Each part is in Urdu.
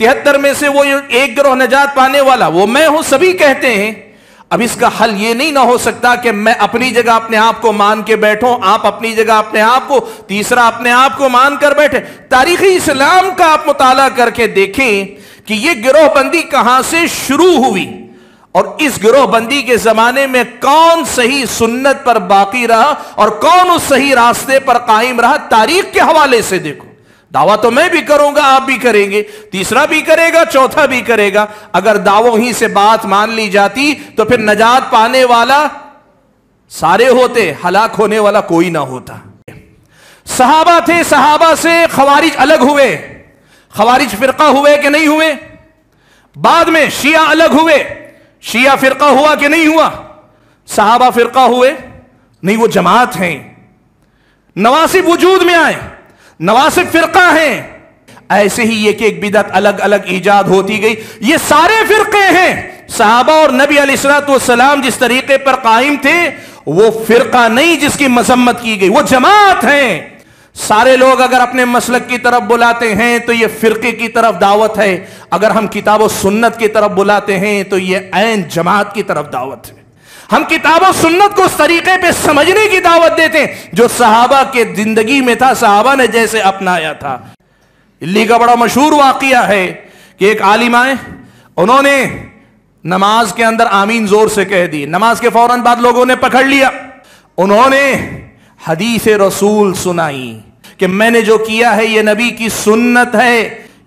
73 میں سے وہ ایک گروہ نجات پانے والا وہ میں ہوں، سبھی کہتے ہیں۔ اب اس کا حل یہ نہیں نہ ہو سکتا کہ میں اپنی جگہ اپنے آپ کو مان کے بیٹھوں، آپ اپنی جگہ اپنے آپ کو، تیسرا اپنے آپ کو مان کر بیٹھے۔ تاریخ اسلام کا آپ مطالعہ کر کے دیکھیں کہ یہ گروہ بندی کہاں سے شروع ہوئی، اور اس گروہ بندی کے زمانے میں کون صحیح سنت پر باقی رہا اور کون اس صحیح راستے پر قائم رہا۔ تاریخ کے حوالے سے دیکھو، دعویٰ تو میں بھی کروں گا، آپ بھی کریں گے، تیسرا بھی کرے گا، چوتھا بھی کرے گا۔ اگر دعووں ہی سے بات مان لی جاتی تو پھر نجات پانے والا سارے ہوتے، ہلاک ہونے والا کوئی نہ ہوتا۔ صحابہ تھے، صحابہ سے خوارج الگ ہوئے۔ خوارج فرقہ ہوئے کہ نہیں ہوئے؟ بعد میں شیعہ الگ ہوئے، شیعہ فرقہ ہوا کہ نہیں ہوا؟ صحابہ فرقہ ہوئے نہیں، وہ جماعت ہیں۔ نواسب وجود میں آئے، نواسب فرقہ ہیں۔ ایسے ہی ایک ایک بدعت الگ الگ ایجاد ہوتی گئی، یہ سارے فرقے ہیں۔ صحابہ اور نبی علیہ الصلوۃ والسلام جس طریقے پر قائم تھے وہ فرقہ نہیں جس کی مذمت کی گئی، وہ جماعت ہیں۔ سارے لوگ اگر اپنے مسلک کی طرف بلاتے ہیں تو یہ فرقے کی طرف دعوت ہے، اگر ہم کتاب و سنت کی طرف بلاتے ہیں تو یہ عین جماعت کی طرف دعوت ہے۔ ہم کتاب و سنت کو اس طریقے پہ سمجھنے کی دعوت دیتے ہیں جو صحابہ کے زندگی میں تھا، صحابہ نے جیسے اپنایا تھا۔ دلی کا بڑا مشہور واقعہ ہے کہ ایک عالم آئے، انہوں نے نماز کے اندر آمین زور سے کہہ دی، نماز کے فوراً بعد لوگوں نے پکڑ لیا، انہوں نے حدیث رسول سنائی کہ میں نے جو کیا ہے یہ نبی کی سنت ہے۔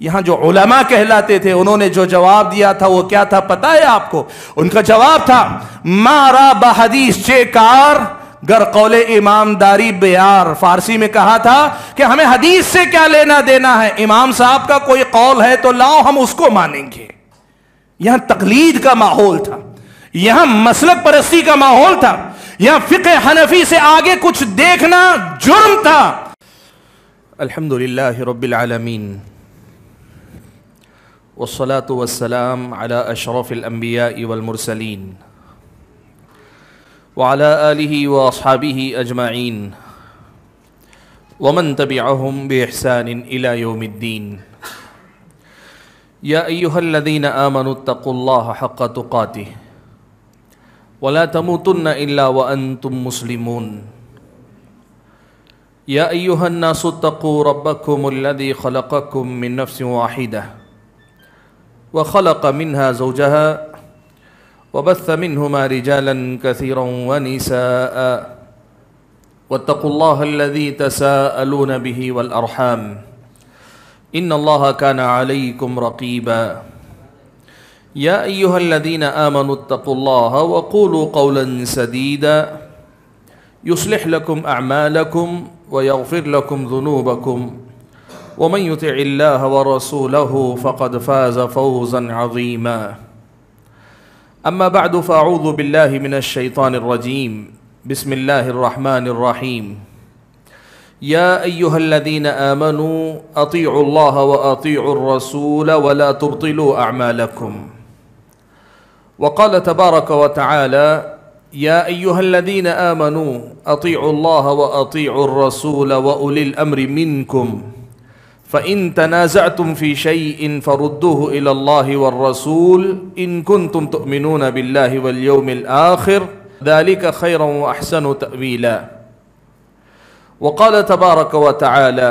یہاں جو علماء کہلاتے تھے انہوں نے جو جواب دیا تھا وہ کیا تھا پتہ ہے آپ کو؟ ان کا جواب تھا مارا بحدیث چے کار گر قول امام داری بیار۔ فارسی میں کہا تھا کہ ہمیں حدیث سے کیا لینا دینا ہے، امام صاحب کا کوئی قول ہے تو لاؤ ہم اس کو مانیں گے۔ یہاں تقلید کا ماحول تھا، یہاں مسلک پرستی کا ماحول تھا، یہاں فقہ حنفی سے آگے کچھ دیکھنا جرم تھا۔ الحمدللہ رب العالمین والصلاة والسلام على اشرف الانبیاء والمرسلین وعلى آلہ واصحابہ اجمعین ومن تبعهم بإحسان الى یوم الدین۔ یا ایہا الذین آمنوا اتقوا اللہ حق تقاتہ ولا تموتن الا وانتم مسلمون۔ یا ایہا الناس اتقوا ربکم الذی خلقکم من نفس واحدہ وخلق منها زوجها وبث منهما رجالا كثيرا ونساء واتقوا الله الذي تساءلون به والأرحام إن الله كان عليكم رقيبا۔ يا أيها الذين آمنوا اتقوا الله وقولوا قولا سديدا يصلح لكم أعمالكم ويغفر لكم ذنوبكم ومن يطع الله ورسوله فقد فاز فوزا عظيما۔ اما بعد فاعوذ بالله من الشيطان الرجيم بسم الله الرحمن الرحيم۔ يا ايها الذين آمنوا اطيعوا الله واطيعوا الرسول ولا تبطلوا اعمالكم۔ وقال تبارك وتعالى يا ايها الذين آمنوا اطيعوا الله واطيعوا الرسول واولي الامر منكم فإن تنازعتم في شيء فردوه إلى الله والرسول إن كنتم تؤمنون بالله واليوم الآخر ذلك خيرا وأحسن تأويلا۔ وقال تبارك وتعالى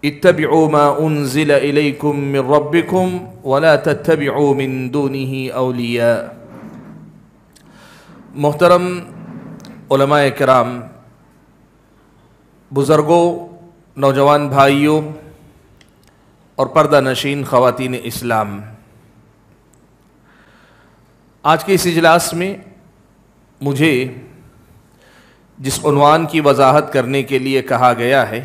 اتبعوا ما أنزل إليكم من ربكم ولا تتبعوا من دونه أولياء۔ محترم علماء کرام، بزرگوں، نوجوان بھائیوں اور پردہ نشین خواتین اسلام، آج کے اس اجلاس میں مجھے جس عنوان کی وضاحت کرنے کے لیے کہا گیا ہے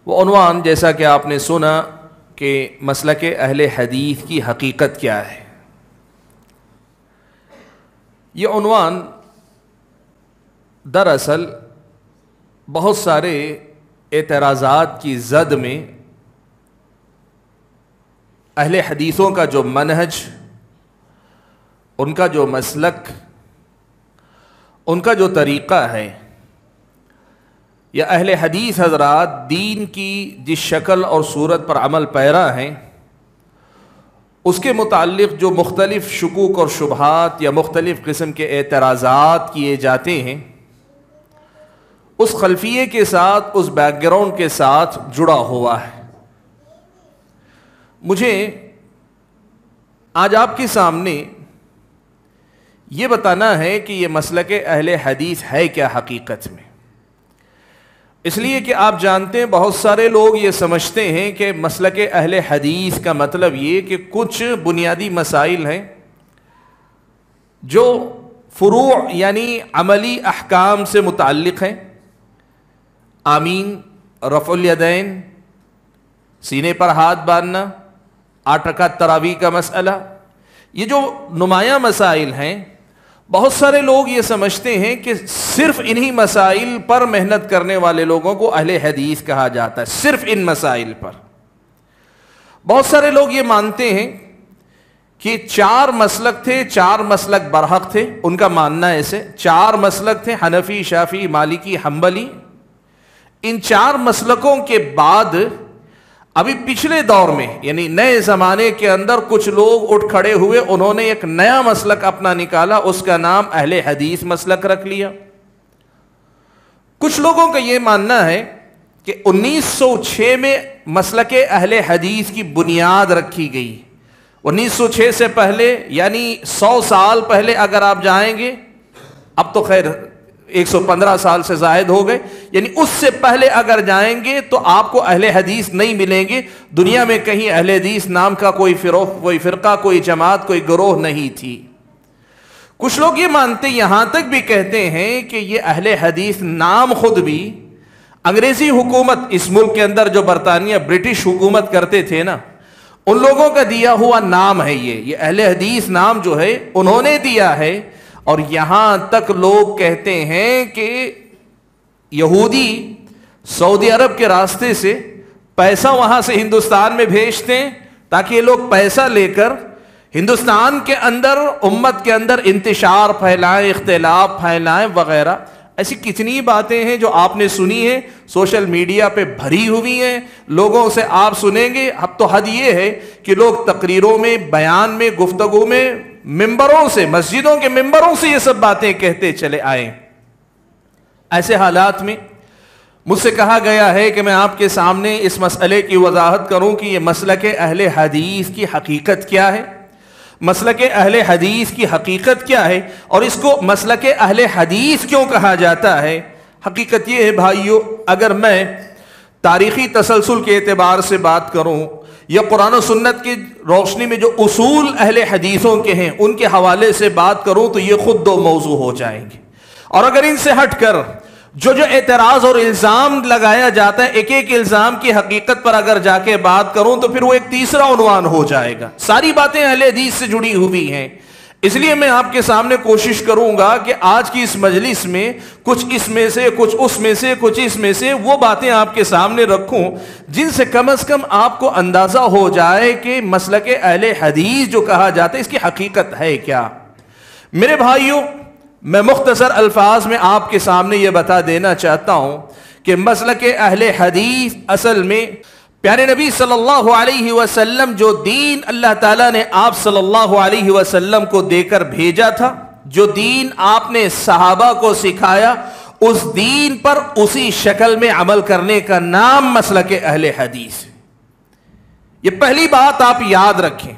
وہ عنوان، جیسا کہ آپ نے سنا کہ مسلک اہل حدیث کی حقیقت کیا ہے، یہ عنوان دراصل بہت سارے اعتراضات کی زد میں اہل حدیثوں کا جو منہج، ان کا جو مسلک، ان کا جو طریقہ ہے، یا اہل حدیث حضرات دین کی جس شکل اور صورت پر عمل پیرا ہیں، اس کے متعلق جو مختلف شکوک اور شبہات یا مختلف قسم کے اعتراضات کیے جاتے ہیں، اس خلفیے کے ساتھ، اس بیک گراؤنڈ کے ساتھ جڑا ہوا ہے۔ مجھے آج آپ کے سامنے یہ بتانا ہے کہ یہ مسلک اہل حدیث ہے کیا حقیقت میں، اس لیے کہ آپ جانتے ہیں بہت سارے لوگ یہ سمجھتے ہیں کہ مسلک اہل حدیث کا مطلب یہ کہ کچھ بنیادی مسائل ہیں جو فروع یعنی عملی احکام سے متعلق ہیں، آمین، رفع الیدین، سینے پر ہاتھ باندھنا، 8 رکعت تراویح کا مسئلہ، یہ جو نمایاں مسائل ہیں، بہت سارے لوگ یہ سمجھتے ہیں کہ صرف انہی مسائل پر محنت کرنے والے لوگوں کو اہل حدیث کہا جاتا ہے، صرف ان مسائل پر۔ بہت سارے لوگ یہ مانتے ہیں کہ 4 مسلک تھے، 4 مسلک برحق تھے، ان کا ماننا ایسے 4 مسلک تھے، حنفی، شافعی، مالکی، حنبلی۔ ان 4 مسلکوں کے بعد ابھی پچھلے دور میں یعنی نئے زمانے کے اندر کچھ لوگ اٹھ کھڑے ہوئے، انہوں نے ایک نیا مسلک اپنا نکالا، اس کا نام اہل حدیث مسلک رکھ لیا۔ کچھ لوگوں کا یہ ماننا ہے کہ 1906 میں مسلک اہل حدیث کی بنیاد رکھی گئی۔ 1906 سے پہلے یعنی 100 سال پہلے اگر آپ جائیں گے، اب تو خیر 115 سال سے زائد ہو گئے، یعنی اس سے پہلے اگر جائیں گے تو آپ کو اہل حدیث نہیں ملیں گے۔ دنیا میں کہیں اہل حدیث نام کا کوئی کوئی فرقہ، کوئی جماعت، کوئی گروہ نہیں تھی۔ کچھ لوگ یہ مانتے، یہاں تک بھی کہتے ہیں کہ یہ اہل حدیث نام خود بھی انگریزی حکومت، اس ملک کے اندر جو برطانیہ برٹش حکومت کرتے تھے نا، ان لوگوں کا دیا ہوا نام ہے۔ یہ اہل حدیث نام جو ہے انہوں نے دیا ہے۔ اور یہاں تک لوگ کہتے ہیں کہ یہودی سعودی عرب کے راستے سے پیسہ وہاں سے ہندوستان میں بھیجتے ہیں تاکہ یہ لوگ پیسہ لے کر ہندوستان کے اندر، امت کے اندر انتشار پھیلائیں، اختلاف پھیلائیں وغیرہ۔ ایسی کتنی باتیں ہیں جو آپ نے سنی ہیں، سوشل میڈیا پہ بھری ہوئی ہیں، لوگوں سے آپ سنیں گے۔ اب تو حد یہ ہے کہ لوگ تقریروں میں، بیان میں، گفتگو میں، ممبروں سے، مسجدوں کے ممبروں سے یہ سب باتیں کہتے چلے آئیں۔ ایسے حالات میں مجھ سے کہا گیا ہے کہ میں آپ کے سامنے اس مسئلے کی وضاحت کروں کہ یہ مسلک اہل حدیث کی حقیقت کیا ہے، مسلک اہل حدیث کی حقیقت کیا ہے، اور اس کو مسلک اہل حدیث کیوں کہا جاتا ہے۔ حقیقت یہ ہے بھائیو، اگر میں تاریخی تسلسل کے اعتبار سے بات کروں یا قرآن و سنت کی روشنی میں جو اصول اہل حدیثوں کے ہیں ان کے حوالے سے بات کروں تو یہ خود 2 موضوع ہو جائیں گے، اور اگر ان سے ہٹ کر جو اعتراض اور الزام لگایا جاتا ہے، ایک ایک الزام کی حقیقت پر اگر جا کے بات کروں تو پھر وہ ایک تیسرا عنوان ہو جائے گا۔ ساری باتیں اہل حدیث سے جڑی ہوئی ہیں، اس لیے میں آپ کے سامنے کوشش کروں گا کہ آج کی اس مجلس میں کچھ اس میں سے، کچھ اس میں سے، کچھ اس میں سے وہ باتیں آپ کے سامنے رکھوں جن سے کم از کم آپ کو اندازہ ہو جائے کہ مسلک اہل حدیث جو کہا جاتا ہے اس کی حقیقت ہے کیا۔ میرے بھائیوں، میں مختصر الفاظ میں آپ کے سامنے یہ بتا دینا چاہتا ہوں کہ مسلک اہل حدیث اصل میں پیارے نبی صلی اللہ علیہ وسلم جو دین اللہ تعالیٰ نے آپ صلی اللہ علیہ وسلم کو دے کر بھیجا تھا، جو دین آپ نے صحابہ کو سکھایا، اس دین پر اسی شکل میں عمل کرنے کا نام مسلک اہل حدیث ہے۔ یہ پہلی بات آپ یاد رکھیں۔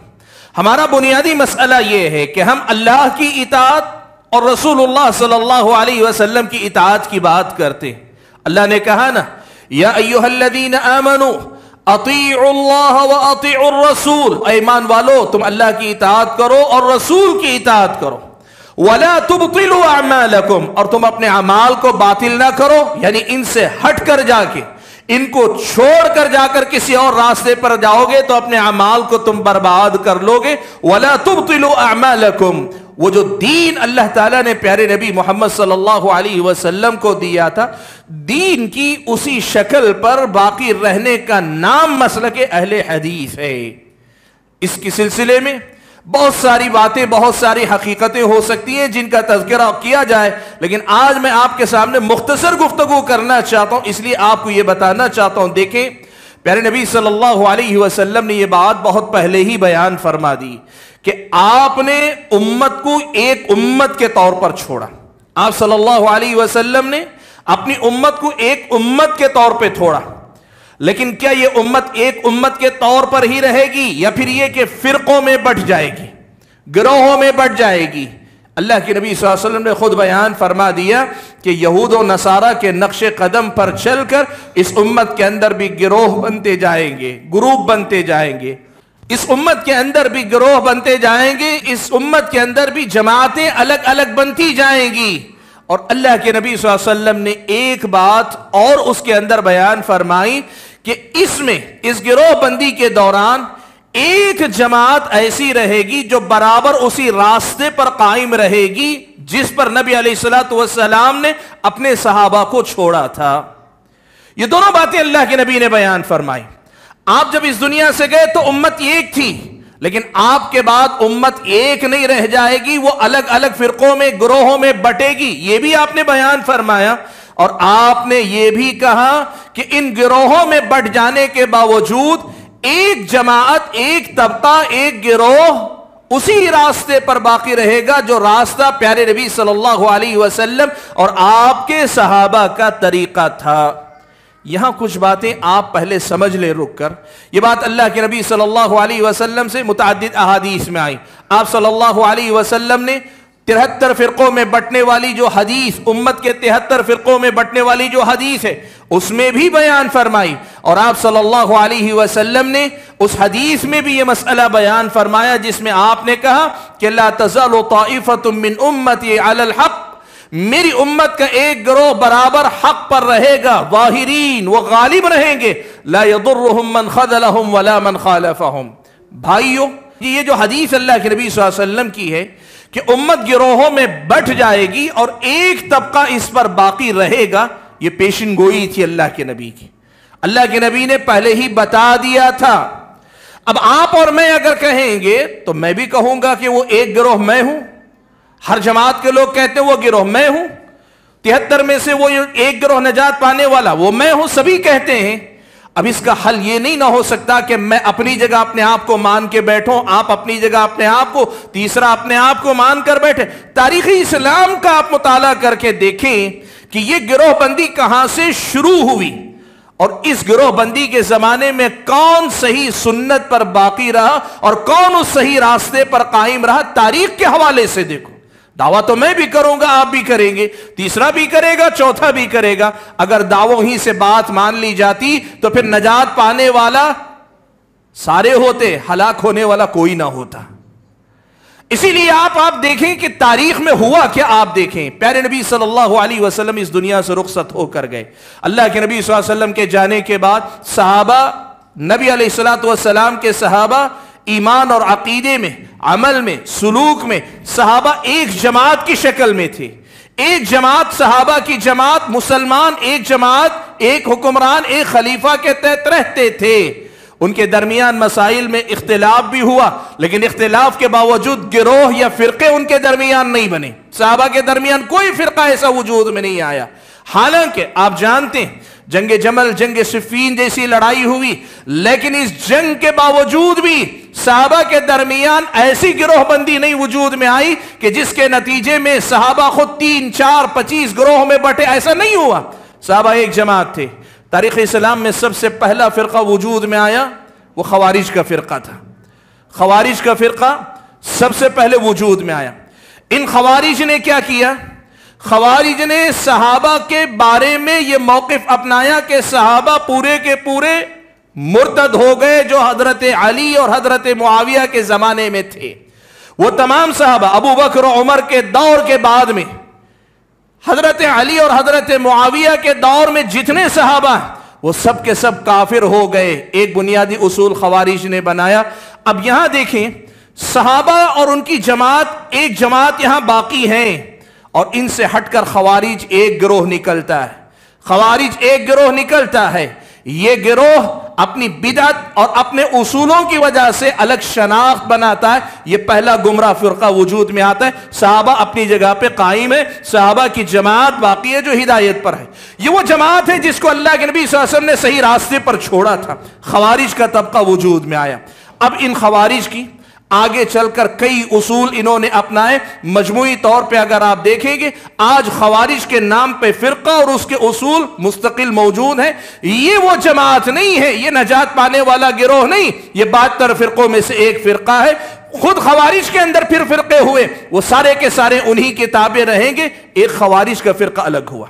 ہمارا بنیادی مسئلہ یہ ہے کہ ہم اللہ کی اطاعت اور رسول اللہ صلی اللہ علیہ وسلم کی اطاعت کی بات کرتے ہیں۔ اللہ نے کہا نا، یا ایھا الذین آمنوا اطیعوا اللہ واطیعوا الرسول، اے ایمان والو تم اللہ کی اطاعت کرو اور رسول کی اطاعت کرو، ولا تبطلوا اعمالکم، اور تم اپنے اعمال کو باطل نہ کرو، یعنی ان سے ہٹ کر جا کے، ان کو چھوڑ کر جا کر کسی اور راستے پر جاؤ گے تو اپنے اعمال کو تم برباد کر لو گے۔ ولا تبطلوا اعمالکم، وہ جو دین اللہ تعالیٰ نے پیارے نبی محمد صلی اللہ علیہ وسلم کو دیا تھا، دین کی اسی شکل پر باقی رہنے کا نام مسلک اہل حدیث ہے۔ اس کے سلسلے میں بہت ساری باتیں، بہت ساری حقیقتیں ہو سکتی ہیں جن کا تذکرہ کیا جائے، لیکن آج میں آپ کے سامنے مختصر گفتگو کرنا چاہتا ہوں، اس لیے آپ کو یہ بتانا چاہتا ہوں۔ دیکھیں پیارے نبی صلی اللہ علیہ وسلم نے یہ بات بہت پہلے ہی بیان فرما دی کہ آپ نے امت کو ایک امت کے طور پر چھوڑا۔ آپ صلی اللہ علیہ وسلم نے اپنی امت کو ایک امت کے طور پہ چھوڑا، لیکن کیا یہ امت ایک امت کے طور پر ہی رہے گی، یا پھر یہ کہ فرقوں میں بٹ جائے گی، گروہوں میں بٹ جائے گی؟ اللہ کے نبی صلی اللہ علیہ وسلم نے خود بیان فرما دیا کہ یہود و نصارہ کے نقش قدم پر چل کر اس امت کے اندر بھی گروہ بنتے جائیں گے، گروپ بنتے جائیں گے، اس امت کے اندر بھی گروہ بنتے جائیں گے، اس امت کے اندر بھی جماعتیں الگ الگ بنتی جائیں گی۔ اور اللہ کے نبی صلی اللہ علیہ وسلم نے ایک بات اور اس کے اندر بیان فرمائی کہ اس میں، اس گروہ بندی کے دوران ایک جماعت ایسی رہے گی جو برابر اسی راستے پر قائم رہے گی جس پر نبی علیہ الصلوۃ والسلام نے اپنے صحابہ کو چھوڑا تھا۔ یہ دونوں باتیں اللہ کے نبی نے بیان فرمائی۔ آپ جب اس دنیا سے گئے تو امت ایک تھی، لیکن آپ کے بعد امت ایک نہیں رہ جائے گی، وہ الگ الگ فرقوں میں، گروہوں میں بٹے گی، یہ بھی آپ نے بیان فرمایا۔ اور آپ نے یہ بھی کہا کہ ان گروہوں میں بٹ جانے کے باوجود ایک جماعت، ایک طبقہ، ایک گروہ اسی راستے پر باقی رہے گا جو راستہ پیارے نبی صلی اللہ علیہ وسلم اور آپ کے صحابہ کا طریقہ تھا۔ یہاں کچھ باتیں آپ پہلے سمجھ لیں رک کر۔ یہ بات اللہ کے نبی صلی اللہ علیہ وسلم سے متعدد احادیث میں آئی۔ آپ صلی اللہ علیہ وسلم نے 73 فرقوں میں بٹنے والی جو حدیث، امت کے 73 فرقوں میں بٹنے والی جو حدیث ہے، اس میں بھی بیان فرمائی، اور آپ صلی اللہ علیہ وسلم نے اس حدیث میں بھی یہ مسئلہ بیان فرمایا جس میں آپ نے کہا کہ لا تزال طائفة من امتی علی الحق، میری امت کا ایک گروہ برابر حق پر رہے گا، ظاہرین، وہ غالب رہیں گے، لا يضرهم من خذلهم ولا من خالفهم۔ بھائیو، یہ جو حدیث اللہ کے نبی صلی اللہ علیہ وسلم کی ہے کہ امت گروہوں میں بٹ جائے گی اور ایک طبقہ اس پر باقی رہے گا، یہ پیشن گوئی تھی اللہ کے نبی کی۔ اللہ کے نبی نے پہلے ہی بتا دیا تھا۔ اب آپ اور میں اگر کہیں گے تو میں بھی کہوں گا کہ وہ ایک گروہ میں ہوں، ہر جماعت کے لوگ کہتے ہیں وہ گروہ میں ہوں، 73 میں سے وہ ایک گروہ نجات پانے والا وہ میں ہوں، سبھی کہتے ہیں۔ اب اس کا حل یہ نہیں نہ ہو سکتا کہ میں اپنی جگہ اپنے آپ کو مان کے بیٹھوں، آپ اپنی جگہ اپنے آپ کو، تیسرا اپنے آپ کو مان کر بیٹھے۔ تاریخ اسلام کا آپ مطالعہ کر کے دیکھیں کہ یہ گروہ بندی کہاں سے شروع ہوئی، اور اس گروہ بندی کے زمانے میں کون صحیح سنت پر باقی رہا اور کون اس صحیح راستے پر قائم رہا۔ تاریخ کے حوالے سے دیکھو۔ دعویٰ تو میں بھی کروں گا، آپ بھی کریں گے، تیسرا بھی کرے گا، چوتھا بھی کرے گا۔ اگر دعووں ہی سے بات مان لی جاتی تو پھر نجات پانے والا سارے ہوتے، ہلاک ہونے والا کوئی نہ ہوتا۔ اسی لیے آپ دیکھیں کہ تاریخ میں ہوا کیا، آپ دیکھیں پیارے نبی صلی اللہ علیہ وسلم اس دنیا سے رخصت ہو کر گئے۔ اللہ کے نبی صلی اللہ علیہ وسلم کے جانے کے بعد صحابہ، نبی علیہ الصلوۃ والسلام کے صحابہ، ایمان اور عقیدے میں، عمل میں، سلوک میں صحابہ ایک جماعت کی شکل میں تھے۔ ایک جماعت، صحابہ کی جماعت، مسلمان ایک جماعت، ایک حکمران، ایک خلیفہ کے تحت رہتے تھے۔ ان کے درمیان مسائل میں اختلاف بھی ہوا، لیکن اختلاف کے باوجود گروہ یا فرقے ان کے درمیان نہیں بنے۔ صحابہ کے درمیان کوئی فرقہ ایسا وجود میں نہیں آیا۔ حالانکہ آپ جانتے ہیں جنگ جمل، جنگ صفین جیسی لڑائی ہوئی، لیکن اس جنگ کے باوجود بھی صحابہ کے درمیان ایسی گروہ بندی نہیں وجود میں آئی کہ جس کے نتیجے میں صحابہ خود 3، 4، 25 گروہ میں بٹے، ایسا نہیں ہوا۔ صحابہ ایک جماعت تھے۔ تاریخ اسلام میں سب سے پہلا فرقہ وجود میں آیا وہ خوارج کا فرقہ تھا۔ خوارج کا فرقہ سب سے پہلے وجود میں آیا۔ ان خوارج نے کیا کیا؟ خوارج نے صحابہ کے بارے میں یہ موقف اپنایا کہ صحابہ پورے کے پورے مرتد ہو گئے جو حضرت علی اور حضرت معاویہ کے زمانے میں تھے۔ وہ تمام صحابہ ابو بکر و عمر کے دور کے بعد میں، حضرت علی اور حضرت معاویہ کے دور میں جتنے صحابہ ہیں وہ سب کے سب کافر ہو گئے۔ ایک بنیادی اصول خوارج نے بنایا۔ اب یہاں دیکھیں، صحابہ اور ان کی جماعت، ایک جماعت یہاں باقی ہیں، اور ان سے ہٹ کر خوارج ایک گروہ نکلتا ہے۔ خوارج ایک گروہ نکلتا ہے۔ یہ گروہ اپنی بدعت اور اپنے اصولوں کی وجہ سے الگ شناخت بناتا ہے، یہ پہلا گمراہ فرقہ وجود میں آتا ہے۔ صحابہ اپنی جگہ پہ قائم ہے، صحابہ کی جماعت باقی ہے جو ہدایت پر ہے۔ یہ وہ جماعت ہے جس کو اللہ کے نبی صلی اللہ علیہ وسلم نے صحیح راستے پر چھوڑا تھا۔ خوارج کا طبقہ وجود میں آیا۔ اب ان خوارج کی آگے چل کر کئی اصول انہوں نے اپنائے۔ مجموعی طور پہ اگر آپ دیکھیں گے آج خوارج کے نام پہ فرقہ اور اس کے اصول مستقل موجود ہیں۔ یہ وہ جماعت نہیں ہے، یہ نجات پانے والا گروہ نہیں، یہ 72 فرقوں میں سے ایک فرقہ ہے۔ خود خوارج کے اندر پھر فرقے ہوئے، وہ سارے کے سارے انہی کے تابع رہیں گے، ایک خوارج کا فرقہ الگ ہوا۔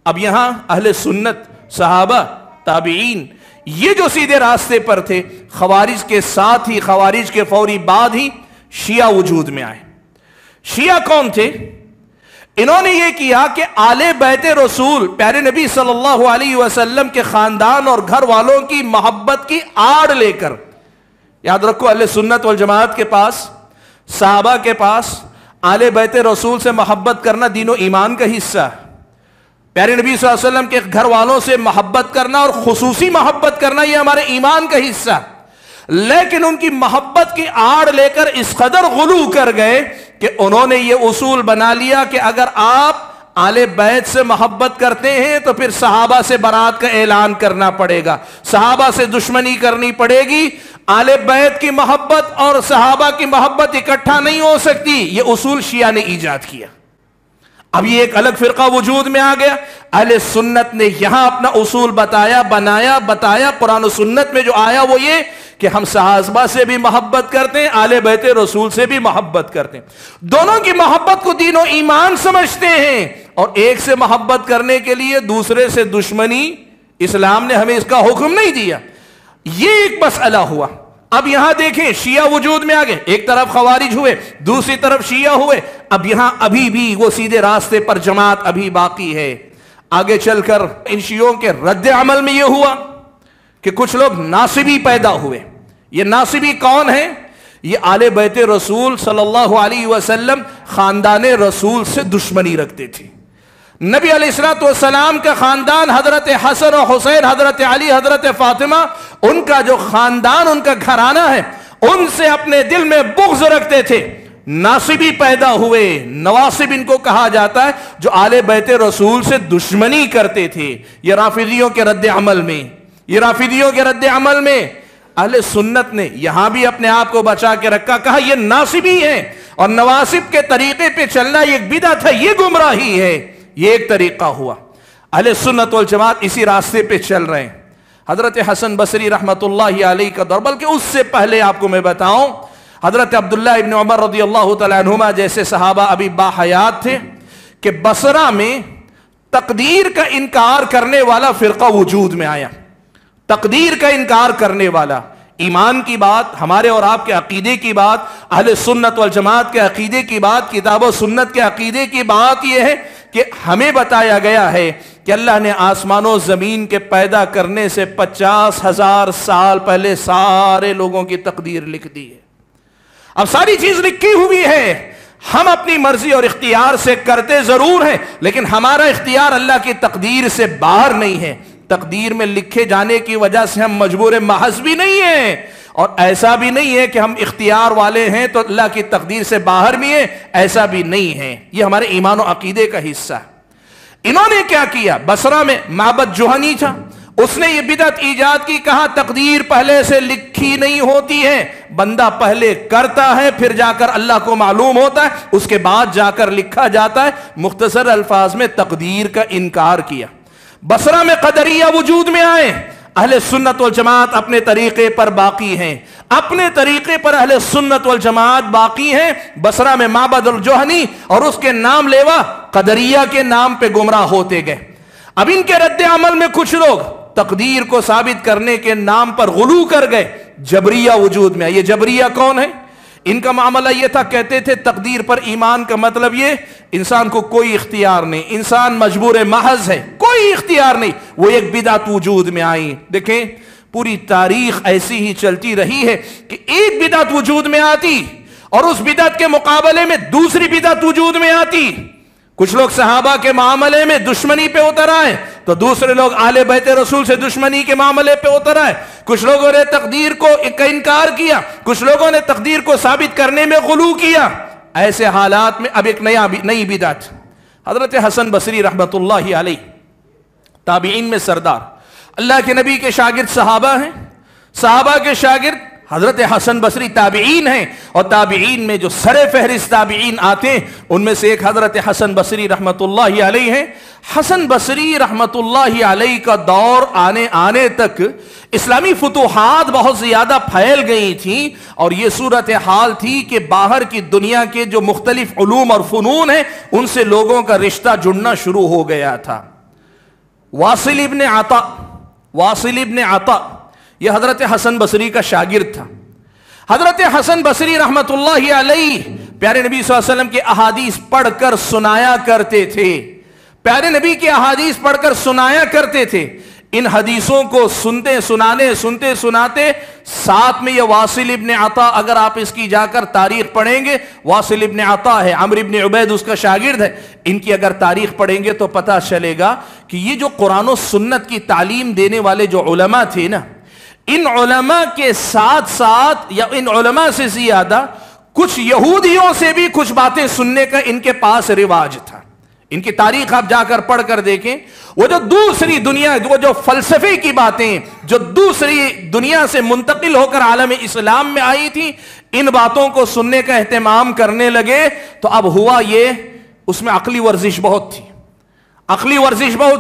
اب یہاں اہل سنت، صحابہ، تابعین، یہ جو سیدھے راستے پر تھے، خوارج کے ساتھ ہی، خوارج کے فوری بعد ہی شیعہ وجود میں آئے۔ شیعہ کون تھے؟ انہوں نے یہ کیا کہ آل بیت رسول، پیارے نبی صلی اللہ علیہ وسلم کے خاندان اور گھر والوں کی محبت کی آڑ لے کر، یاد رکھو اہل سنت والجماعت کے پاس، صحابہ کے پاس آل بیت رسول سے محبت کرنا دین و ایمان کا حصہ ہے۔ پیارے نبی صلی اللہ علیہ وسلم کے گھر والوں سے محبت کرنا اور خصوصی محبت کرنا یہ ہمارے ایمان کا حصہ ہے۔ لیکن ان کی محبت کی آڑ لے کر اس قدر غلو کر گئے کہ انہوں نے یہ اصول بنا لیا کہ اگر آپ آل بیت سے محبت کرتے ہیں تو پھر صحابہ سے برات کا اعلان کرنا پڑے گا، صحابہ سے دشمنی کرنی پڑے گی۔ آل بیت کی محبت اور صحابہ کی محبت اکٹھا نہیں ہو سکتی، یہ اصول شیعہ نے ایجاد کیا۔ اب یہ ایک الگ فرقہ وجود میں آ گیا۔ اہل سنت نے یہاں اپنا اصول بتایا، قرآن و سنت میں جو آیا وہ یہ کہ ہم صحابہ سے بھی محبت کرتے ہیں، آل بیت رسول سے بھی محبت کرتے ہیں، دونوں کی محبت کو دین و ایمان سمجھتے ہیں، اور ایک سے محبت کرنے کے لیے دوسرے سے دشمنی اسلام نے ہمیں اس کا حکم نہیں دیا۔ یہ ایک مسئلہ ہوا۔ اب یہاں دیکھیں شیعہ وجود میں آگے، ایک طرف خوارج ہوئے، دوسری طرف شیعہ ہوئے۔ اب یہاں ابھی بھی وہ سیدھے راستے پر جماعت ابھی باقی ہے۔ آگے چل کر ان شیعوں کے رد عمل میں یہ ہوا کہ کچھ لوگ ناصبی پیدا ہوئے۔ یہ ناصبی کون ہیں؟ یہ آل بیت رسول صلی اللہ علیہ وسلم، خاندان رسول سے دشمنی رکھتے تھے۔ نبی علیہ الصلوۃ والسلام کا خاندان، حضرت حسن و حسین، حضرت علی، حضرت فاطمہ، ان کا جو خاندان، ان کا گھرانہ ہے، ان سے اپنے دل میں بغض رکھتے تھے۔ ناصبی پیدا ہوئے، نواصب ان کو کہا جاتا ہے، جو آل بیت رسول سے دشمنی کرتے تھے۔ یہ رافضیوں کے رد عمل میں اہل سنت نے یہاں بھی اپنے آپ کو بچا کے رکھا، کہا یہ ناصبی ہیں اور نواصب کے طریقے پہ چلنا یہ ایک بدعت ہے، یہ گمراہی ہے۔ یہ ایک طریقہ ہوا۔ اہل سنت والجماعت اسی راستے پہ چل رہے ہیں۔ حضرت حسن بصری رحمت اللہ علیہ کا دور، بلکہ اس سے پہلے آپ کو میں بتاؤں، حضرت عبداللہ ابن عمر رضی اللہ تعالیٰ عنہما جیسے صحابہ ابھی باحیات تھے کہ بصرہ میں تقدیر کا انکار کرنے والا فرقہ وجود میں آیا۔ تقدیر کا انکار کرنے والا، ایمان کی بات، ہمارے اور آپ کے عقیدے کی بات، اہل سنت والجماعت کے عقیدے کی بات، کتاب و سنت کے عقیدے کی بات یہ ہے کہ ہمیں بتایا گیا ہے کہ اللہ نے آسمان و زمین کے پیدا کرنے سے 50,000 سال پہلے سارے لوگوں کی تقدیر لکھ دی ہے۔ اب ساری چیز لکھی ہوئی ہے، ہم اپنی مرضی اور اختیار سے کرتے ضرور ہیں، لیکن ہمارا اختیار اللہ کی تقدیر سے باہر نہیں ہے۔ تقدیر میں لکھے جانے کی وجہ سے ہم مجبور محض بھی نہیں ہیں، اور ایسا بھی نہیں ہے کہ ہم اختیار والے ہیں تو اللہ کی تقدیر سے باہر بھی ہیں، ایسا بھی نہیں ہے۔ یہ ہمارے ایمان و عقیدے کا حصہ ہے۔ انہوں نے کیا کیا؟ بصرہ میں معبد جوہنی تھا، اس نے یہ بدعت ایجاد کی، کہا تقدیر پہلے سے لکھی نہیں ہوتی ہے، بندہ پہلے کرتا ہے، پھر جا کر اللہ کو معلوم ہوتا ہے، اس کے بعد جا کر لکھا جاتا ہے۔ مختصر الفاظ میں تقدیر کا انکار کیا۔ بصرہ میں قدریہ وجود میں آئے۔ اہل سنت والجماعت اپنے طریقے پر باقی ہیں، اپنے طریقے پر اہل سنت والجماعت باقی ہیں۔ بصرہ میں معبد الجوہنی اور اس کے نام لیوا قدریہ کے نام پہ گمراہ ہوتے گئے۔ اب ان کے رد عمل میں کچھ لوگ تقدیر کو ثابت کرنے کے نام پر غلو کر گئے، جبریہ وجود میں آئے۔ یہ جبریہ کون ہے؟ ان کا معاملہ یہ تھا، کہتے تھے تقدیر پر ایمان کا مطلب یہ انسان کو کوئی اختیار نہیں، انسان مجبور محض ہے، کوئی اختیار نہیں۔ وہ ایک بدعت وجود میں آئی۔ دیکھیں پوری تاریخ ایسی ہی چلتی رہی ہے کہ ایک بدعت وجود میں آتی اور اس بدعت کے مقابلے میں دوسری بدعت وجود میں آتی۔ کچھ لوگ صحابہ کے معاملے میں دشمنی پہ اتر آئے تو دوسرے لوگ اہل بیت رسول سے دشمنی کے معاملے پہ اتر آئے. کچھ لوگوں نے تقدیر کو انکار کیا, کچھ لوگوں نے تقدیر کو ثابت کرنے میں غلو کیا. ایسے حالات میں اب ایک نئی بدعت. حضرت حسن بصری رحمت اللہ علیہ تابعین میں سردار, اللہ کے نبی کے شاگرد صحابہ ہیں, صحابہ کے شاگرد حضرت حسن بصری تابعین ہیں, اور تابعین میں جو سر فہرست تابعین آتے ہیں ان میں سے ایک حضرت حسن بصری رحمت اللہ علیہ ہیں. حسن بصری رحمت اللہ علیہ کا دور آنے تک اسلامی فتوحات بہت زیادہ پھیل گئی تھیں, اور یہ صورتحال تھی کہ باہر کی دنیا کے جو مختلف علوم اور فنون ہیں ان سے لوگوں کا رشتہ جڑنا شروع ہو گیا تھا. واصل ابن عطا یہ حضرت حسن بصری کا شاگرد تھا. حضرت حسن بصری رحمت اللہ علیہ پیارے نبی صلی اللہ علیہ وسلم کے احادیث پڑھ کر سنایا کرتے تھے, پیارے نبی کی احادیث پڑھ کر سنایا کرتے تھے. ان حدیثوں کو سنتے سناتے ساتھ میں یہ واصل ابن عطا, اگر آپ اس کی جا کر تاریخ پڑھیں گے, واصل ابن عطا ہے, عمرو ابن عبید اس کا شاگرد ہے, ان کی اگر تاریخ پڑھیں گے تو پتہ چلے گا کہ یہ جو قرآن و سنت کی تعلیم دینے والے جو علماء تھے نا, ان علماء کے ساتھ ساتھ یا ان علماء سے زیادہ کچھ یہودیوں سے بھی کچھ باتیں سننے کا ان کے پاس رواج تھا. ان کی تاریخ آپ جا کر پڑھ کر دیکھیں, وہ جو دوسری دنیا, وہ جو فلسفے کی باتیں جو دوسری دنیا سے منتقل ہو کر عالم اسلام میں آئی تھی, ان باتوں کو سننے کا اہتمام کرنے لگے. تو اب ہوا یہ, اس میں عقلی ورزش بہت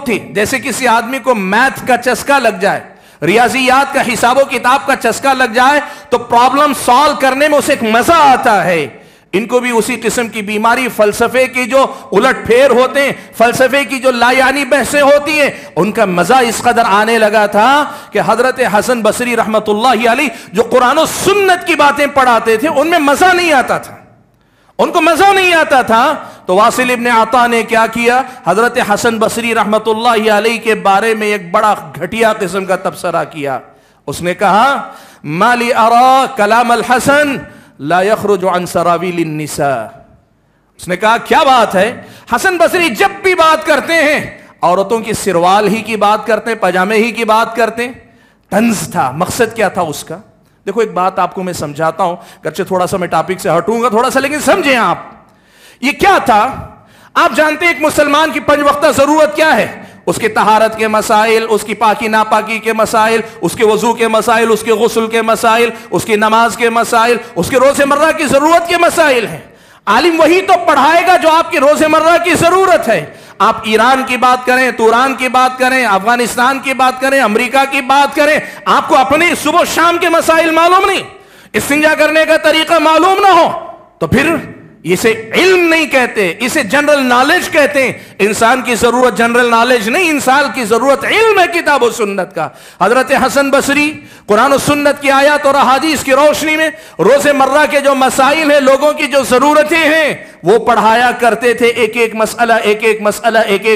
تھی. جیسے کسی آدمی کو میتھ کا چسکا لگ جائے, ریاضیات کا, حساب و کتاب کا چسکا لگ جائے تو پرابلم سالو کرنے میں اسے ایک مزہ آتا ہے. ان کو بھی اسی قسم کی بیماری, فلسفے کی جو الٹ پھیر ہوتے ہیں, فلسفے کی جو لا یعنی بحثیں ہوتی ہیں, ان کا مزہ اس قدر آنے لگا تھا کہ حضرت حسن بصری رحمت اللہ علیہ جو قرآن و سنت کی باتیں پڑھاتے تھے ان میں مزہ نہیں آتا تھا, ان کو مزہ نہیں آتا تھا. تو واصل ابن عطا نے کیا کیا, حضرت حسن بصری رحمت اللہ علیہ کے بارے میں ایک بڑا گھٹیا قسم کا تبصرہ کیا. اس نے کہا, ما لی ارا کلام الحسن لا یخرج عن سراویل النساء. اس نے کہا کیا بات ہے, حسن بصری جب بھی بات کرتے ہیں عورتوں کی سروال ہی کی بات کرتے ہیں, پاجامے ہی کی بات کرتے ہیں. طنز تھا, مقصد کیا تھا اس کا؟ دیکھو ایک بات آپ کو میں سمجھاتا ہوں, گرچہ تھوڑا سا میں ٹاپک سے ہٹوں گا تھوڑا سا, لیکن سمجھیں آپ. یہ کیا تھا؟ آپ جانتے ہیں ایک مسلمان کی 5 وقتہ ضرورت کیا ہے؟ اس کے طہارت کے مسائل, اس کی پاکی ناپاکی کے مسائل, اس کے وضو کے مسائل, اس کے غسل کے مسائل, اس کی نماز کے مسائل, اس کے روز مرہ کی ضرورت کے مسائل ہیں. عالم وہی تو پڑھائے گا جو آپ کی روز مرہ کی ضرورت ہے. آپ ایران کی بات کریں, توران کی بات کریں, افغانستان کی بات کریں, امریکہ کی بات کریں, آپ کو اپنے صبح شام کے مسائل معلوم نہیں, استنجا کرنے کا طریقہ معلوم نہ ہو, تو پھر اسے علم نہیں کہتے, اسے جنرل نالج کہتے ہیں. انسان کی ضرورت جنرل نالج نہیں, انسان کی ضرورت علم ہے کتاب و سنت کا. حضرت حسن بصری قرآن و سنت کی آیات اور احادیث کی روشنی میں روز مرہ کے جو مسائل ہیں, لوگوں کی جو ضرورتیں ہیں, وہ پڑھایا کرتے تھے, ایک ایک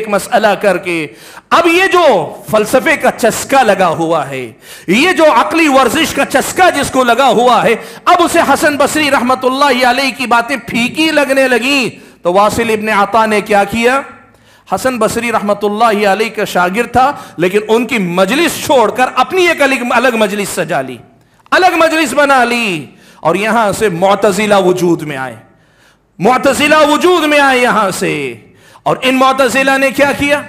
مسئلہ کر کے. اب یہ جو فلسفے کا چسکا لگا ہوا ہے, یہ جو عقلی ورزش کا چسکا جس کو لگا ہوا ہے, اب اسے حسن بصری رحمت اللہ علیہ کی باتیں پھیکی لگنے لگیں. تو واصل ابن عطا نے کیا کیا, حسن بصری رحمت اللہ علیہ کا شاگرد تھا, لیکن ان کی مجلس چھوڑ کر اپنی ایک الگ مجلس سجا لی, الگ مجلس بنا لی, اور یہاں سے معتزلہ وجود میں آئے یہاں سے. اور ان معتزلہ نے کیا کیا,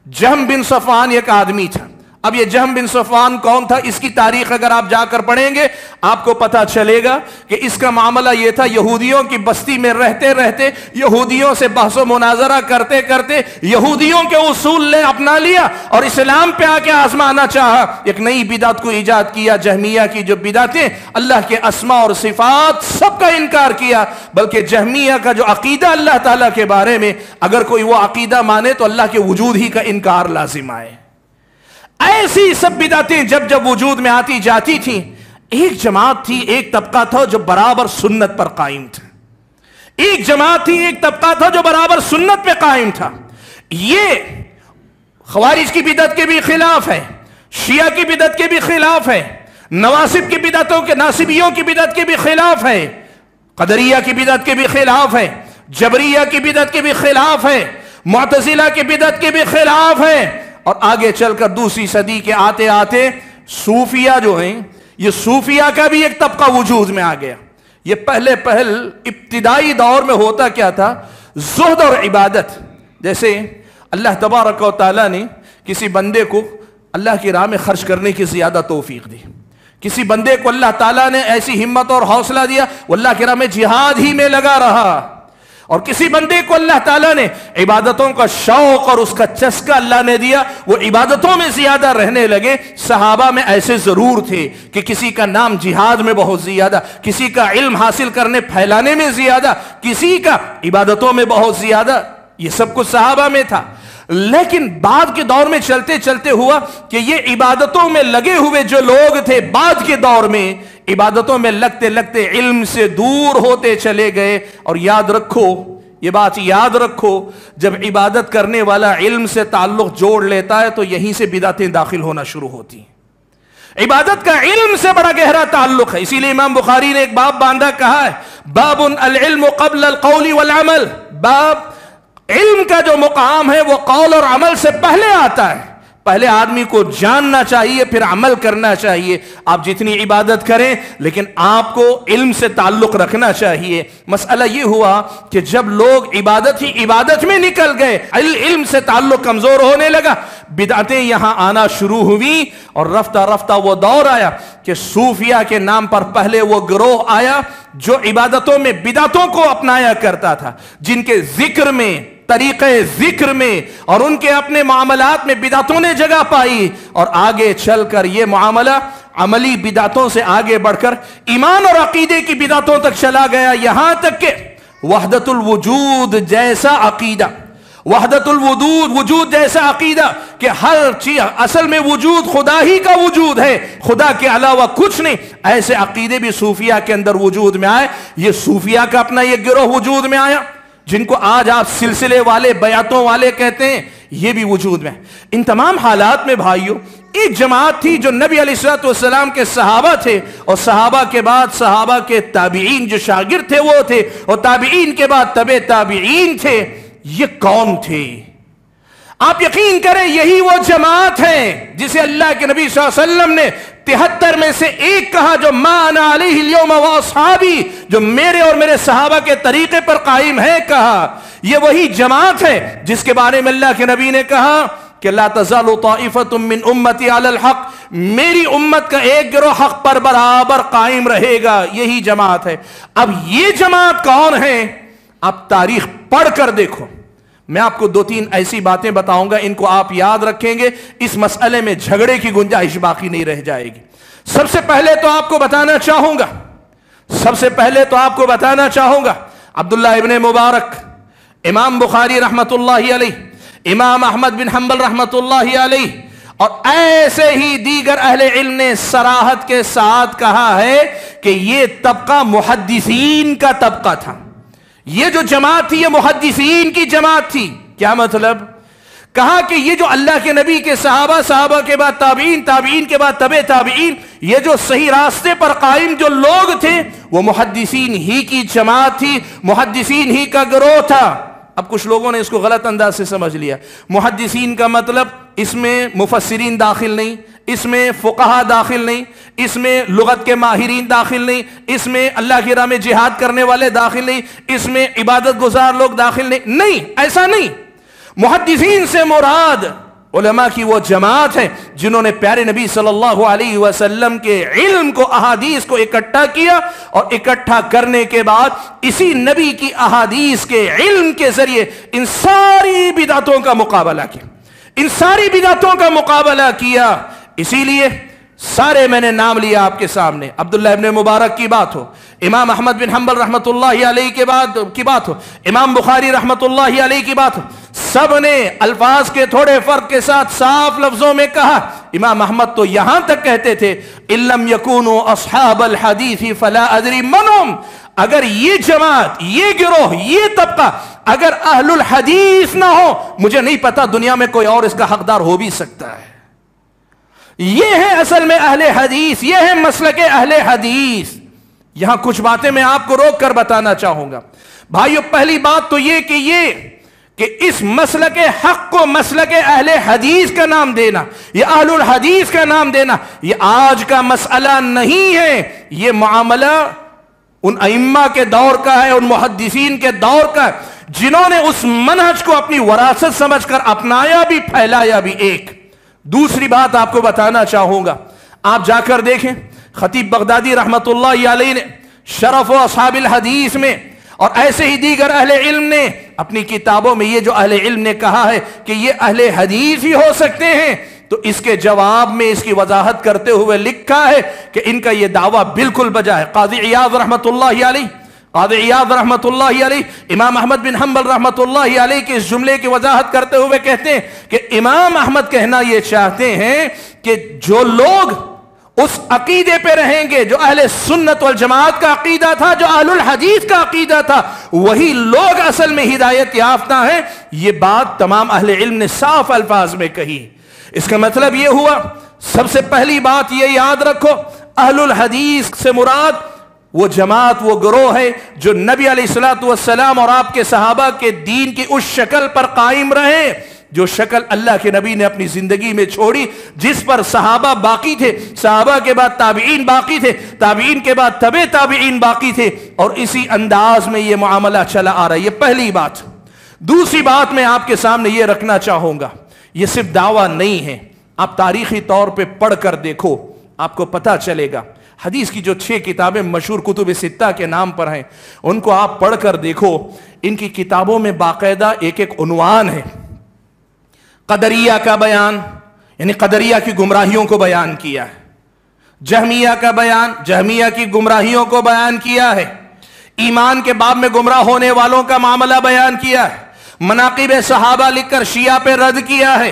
جہم بن صفوان ایک آدمی تھا. اب یہ جہم بن صفوان کون تھا, اس کی تاریخ اگر آپ جا کر پڑھیں گے آپ کو پتا چلے گا کہ اس کا معاملہ یہ تھا, یہودیوں کی بستی میں رہتے رہتے, یہودیوں سے بحث و مناظرہ کرتے کرتے یہودیوں کے اصول نے اپنا لیا اور اسلام پہ آ کے آزمانا چاہا. ایک نئی بدعت کو ایجاد کیا, جہمیہ کی جو بدعتیں, اللہ کے اسماء اور صفات سب کا انکار کیا, بلکہ جہمیہ کا جو عقیدہ اللہ تعالیٰ کے بارے میں, اگر کوئی وہ عقیدہ مانے تو اللہ کے وجود ہی کا انکار لازم آئے. ایسی سب بدعتیں جب وجود میں آتی جاتی تھیں, ایک جماعت تھی, ایک طبقہ تھا جو برابر سنت پر قائم تھا. ایک جماعت تھی, ایک طبقہ تھا جو برابر سنت پہ قائم تھا. یہ خوارج کی بدعت کے بھی خلاف ہے, شیعہ کی بدعت کے بھی خلاف ہے, نواسب کی بدعتوں کے, ناصبیوں کی بدعت کے بھی خلاف ہے, قدریہ کی بدعت کے بھی خلاف ہے, جبریہ کی بدعت کے بھی خلاف ہے، معتزلہ کی بدعت کے بھی خلاف ہے، اور آگے چل کر دوسری صدی کے آتے آتے صوفیہ جو ہیں، یہ صوفیہ کا بھی ایک طبقہ وجود میں آ گیا۔ یہ پہلے ابتدائی دور میں ہوتا کیا تھا؟ زہد اور عبادت۔ جیسے اللہ تبارک و تعالیٰ نے کسی بندے کو اللہ کی راہ میں خرچ کرنے کی زیادہ توفیق دی، کسی بندے کو اللہ تعالیٰ نے ایسی ہمت اور حوصلہ دیا وہ اللہ کی راہ میں جہاد ہی میں لگا رہا، اور کسی بندے کو اللہ تعالیٰ نے عبادتوں کا شوق اور اس کا چسکا اللہ نے دیا، وہ عبادتوں میں زیادہ رہنے لگے۔ صحابہ میں ایسے ضرور تھے کہ کسی کا نام جہاد میں بہت زیادہ، کسی کا علم حاصل کرنے پھیلانے میں زیادہ، کسی کا عبادتوں میں بہت زیادہ، یہ سب کچھ صحابہ میں تھا۔ لیکن بعد کے دور میں چلتے چلتے ہوا کہ یہ عبادتوں میں لگے ہوئے جو لوگ تھے بعد کے دور میں عبادتوں میں لگتے لگتے علم سے دور ہوتے چلے گئے۔ اور یاد رکھو، یہ بات یاد رکھو، جب عبادت کرنے والا علم سے تعلق جوڑ لیتا ہے تو یہیں سے بدعتیں داخل ہونا شروع ہوتی ہیں۔ عبادت کا علم سے بڑا گہرا تعلق ہے، اسی لیے امام بخاری نے ایک باب باندھا، کہا ہے باب العلم قبل القول والعمل، باب علم کا جو مقام ہے وہ قول اور عمل سے پہلے آتا ہے۔ پہلے آدمی کو جاننا چاہیے، پھر عمل کرنا چاہیے۔ آپ جتنی عبادت کریں لیکن آپ کو علم سے تعلق رکھنا چاہیے۔ مسئلہ یہ ہوا کہ جب لوگ عبادت ہی عبادت میں نکل گئے، علم سے تعلق کمزور ہونے لگا، بدعتیں یہاں آنا شروع ہوئی، اور رفتہ رفتہ وہ دور آیا کہ صوفیہ کے نام پر پہلے وہ گروہ آیا جو عبادتوں میں بدعتوں کو اپنایا کرتا تھا، جن کے ذکر میں، طریقے ذکر میں اور ان کے اپنے معاملات میں بدعتوں نے جگہ پائی، اور آگے چل کر یہ معاملہ عملی بدعتوں سے آگے بڑھ کر ایمان اور عقیدے کی بدعتوں تک چلا گیا، یہاں تک کہ وحدت الوجود جیسا عقیدہ، وحدت وجود جیسا عقیدہ کہ ہر چیز اصل میں وجود خدا ہی کا وجود ہے، خدا کے علاوہ کچھ نہیں، ایسے عقیدے بھی صوفیہ کے اندر وجود میں آئے۔ یہ صوفیہ کا اپنا یہ گروہ وجود میں آیا، جن کو آج آپ سلسلے والے، بیعتوں والے کہتے ہیں، یہ بھی وجود میں۔ ان تمام حالات میں بھائیوں ایک جماعت تھی جو نبی علیہ الصلوۃ والسلام کے صحابہ تھے، اور صحابہ کے بعد صحابہ کے تابعین جو شاگرد تھے وہ تھے، اور تابعین کے بعد تبع تابعین تھے۔ یہ کون تھے؟ آپ یقین کریں یہی وہ جماعت ہے جسے اللہ کے نبی صلی اللہ علیہ وسلم نے 73 میں سے ایک کہا، جو ما انا علیہ اليوم واصحابی، جو میرے اور میرے صحابہ کے طریقے پر قائم ہے، کہا یہ وہی جماعت ہے جس کے بارے میں اللہ کے نبی نے کہا کہ لا تزال طائفۃ من امتی علی الحق، میری امت کا ایک گروہ حق پر برابر قائم رہے گا، یہی جماعت ہے۔ اب یہ جماعت کون ہے؟ آپ تاریخ پڑھ کر دیکھو، میں آپ کو 2-3 ایسی باتیں بتاؤں گا، ان کو آپ یاد رکھیں گے، اس مسئلے میں جھگڑے کی گنجائش باقی نہیں رہ جائے گی۔ سب سے پہلے تو آپ کو بتانا چاہوں گا عبداللہ ابن مبارک، امام بخاری رحمت اللہ علیہ، امام احمد بن حنبل رحمت اللہ علیہ، اور ایسے ہی دیگر اہل علم نے صراحت کے ساتھ کہا ہے کہ یہ طبقہ محدثین کا طبقہ تھا۔ یہ جو جماعت تھی یہ محدثین کی جماعت تھی۔ کیا مطلب؟ کہا کہ یہ جو اللہ کے نبی کے صحابہ، صحابہ کے بعد تابعین، تابعین کے بعد تبع تابعین، یہ جو صحیح راستے پر قائم جو لوگ تھے وہ محدثین ہی کی جماعت تھی، محدثین ہی کا گروہ تھا۔ اب کچھ لوگوں نے اس کو غلط انداز سے سمجھ لیا، محدثین کا مطلب اس میں مفسرین داخل نہیں، اس میں فقہا داخل نہیں، اس میں لغت کے ماہرین داخل نہیں، اس میں اللہ کی راہ میں جہاد کرنے والے داخل نہیں، اس میں عبادت گزار لوگ داخل نہیں۔ نہیں، ایسا نہیں۔ محدثین سے مراد علماء کی وہ جماعت ہے جنہوں نے پیارے نبی صلی اللہ علیہ وسلم کے علم کو، احادیث کو اکٹھا کیا، اور اکٹھا کرنے کے بعد اسی نبی کی احادیث کے علم کے ذریعے ان ساری بدعتوں کا مقابلہ کیا، ان ساری بدعتوں کا مقابلہ کیا۔ اسی لیے سارے میں نے نام لیا آپ کے سامنے، عبداللہ ابن مبارک کی بات ہو، امام احمد بن حنبل رحمت اللہ علیہ کی بات ہو، امام بخاری رحمت اللہ علیہ کی بات ہو، سب نے الفاظ کے تھوڑے فرق کے ساتھ صاف لفظوں میں کہا۔ امام احمد تو یہاں تک کہتے تھے ان لم یکونوا اصحاب الحدیث فلا ادری منهم، اگر یہ جماعت، یہ گروہ، یہ طبقہ اگر اہل الحدیث نہ ہو، مجھے نہیں پتا دنیا میں کوئی اور اس کا حقدار ہو بھی سکتا ہے۔ یہ ہے اصل میں اہل حدیث، یہ ہے مسلک اہل حدیث۔ یہاں کچھ باتیں میں آپ کو روک کر بتانا چاہوں گا۔ بھائیو پہلی بات تو یہ کہ اس مسلک حق کو مسلک اہل حدیث کا نام دینا، یہ اہل الحدیث کا نام دینا، یہ آج کا مسئلہ نہیں ہے، یہ معاملہ ان ائمہ کے دور کا ہے، ان محدثین کے دور کا ہے، جنہوں نے اس منہج کو اپنی وراثت سمجھ کر اپنایا بھی، پھیلایا بھی۔ ایک دوسری بات آپ کو بتانا چاہوں گا، آپ جا کر دیکھیں خطیب بغدادی رحمت اللہ علیہ نے شرف و اصحاب الحدیث میں اور ایسے ہی دیگر اہل علم نے اپنی کتابوں میں یہ جو اہل علم نے کہا ہے کہ یہ اہل حدیث ہی ہو سکتے ہیں، تو اس کے جواب میں اس کی وضاحت کرتے ہوئے لکھا ہے کہ ان کا یہ دعویٰ بالکل بجا ہے۔ قاضی عیاض رحمت اللہ علیہ، قاضی عیاض رحمت اللہ علیہ امام احمد بن حنبل رحمت اللہ علیہ کے اس جملے کی وضاحت کرتے ہوئے کہتے ہیں کہ امام احمد کہنا یہ چاہتے ہیں کہ جو لوگ اس عقیدے پہ رہیں گے جو اہل سنت والجماعت کا عقیدہ تھا، جو اہل الحدیث کا عقیدہ تھا، وہی لوگ اصل میں ہدایت یافتہ ہیں۔ یہ بات تمام اہل علم نے صاف الفاظ میں کہی۔ اس کا مطلب یہ ہوا، سب سے پہلی بات یہ یاد رکھو، اہل الحدیث سے مراد وہ جماعت، وہ گروہ ہے جو نبی علیہ الصلوۃ والسلام اور آپ کے صحابہ کے دین کی اس شکل پر قائم رہے جو شکل اللہ کے نبی نے اپنی زندگی میں چھوڑی، جس پر صحابہ باقی تھے، صحابہ کے بعد تابعین باقی تھے، تابعین کے بعد تبع تابعین باقی تھے، اور اسی انداز میں یہ معاملہ چلا آ رہا ہے۔ یہ پہلی بات۔ دوسری بات میں آپ کے سامنے یہ رکھنا چاہوں گا، یہ صرف دعویٰ نہیں ہے، آپ تاریخی طور پہ پڑھ کر دیکھو، آپ کو پتہ چلے گا۔ حدیث کی جو 6 کتابیں مشہور کتب ستہ کے نام پر ہیں، ان کو آپ پڑھ کر دیکھو، ان کی کتابوں میں باقاعدہ ایک ایک عنوان ہے۔ قدریہ کا بیان، یعنی قدریہ کی گمراہیوں کو بیان کیا ہے۔ جہمیہ کا بیان، جہمیہ کی گمراہیوں کو بیان کیا ہے۔ ایمان کے باب میں گمراہ ہونے والوں کا معاملہ بیان کیا ہے۔ مناقب صحابہ لکھ کر شیعہ پہ رد کیا ہے۔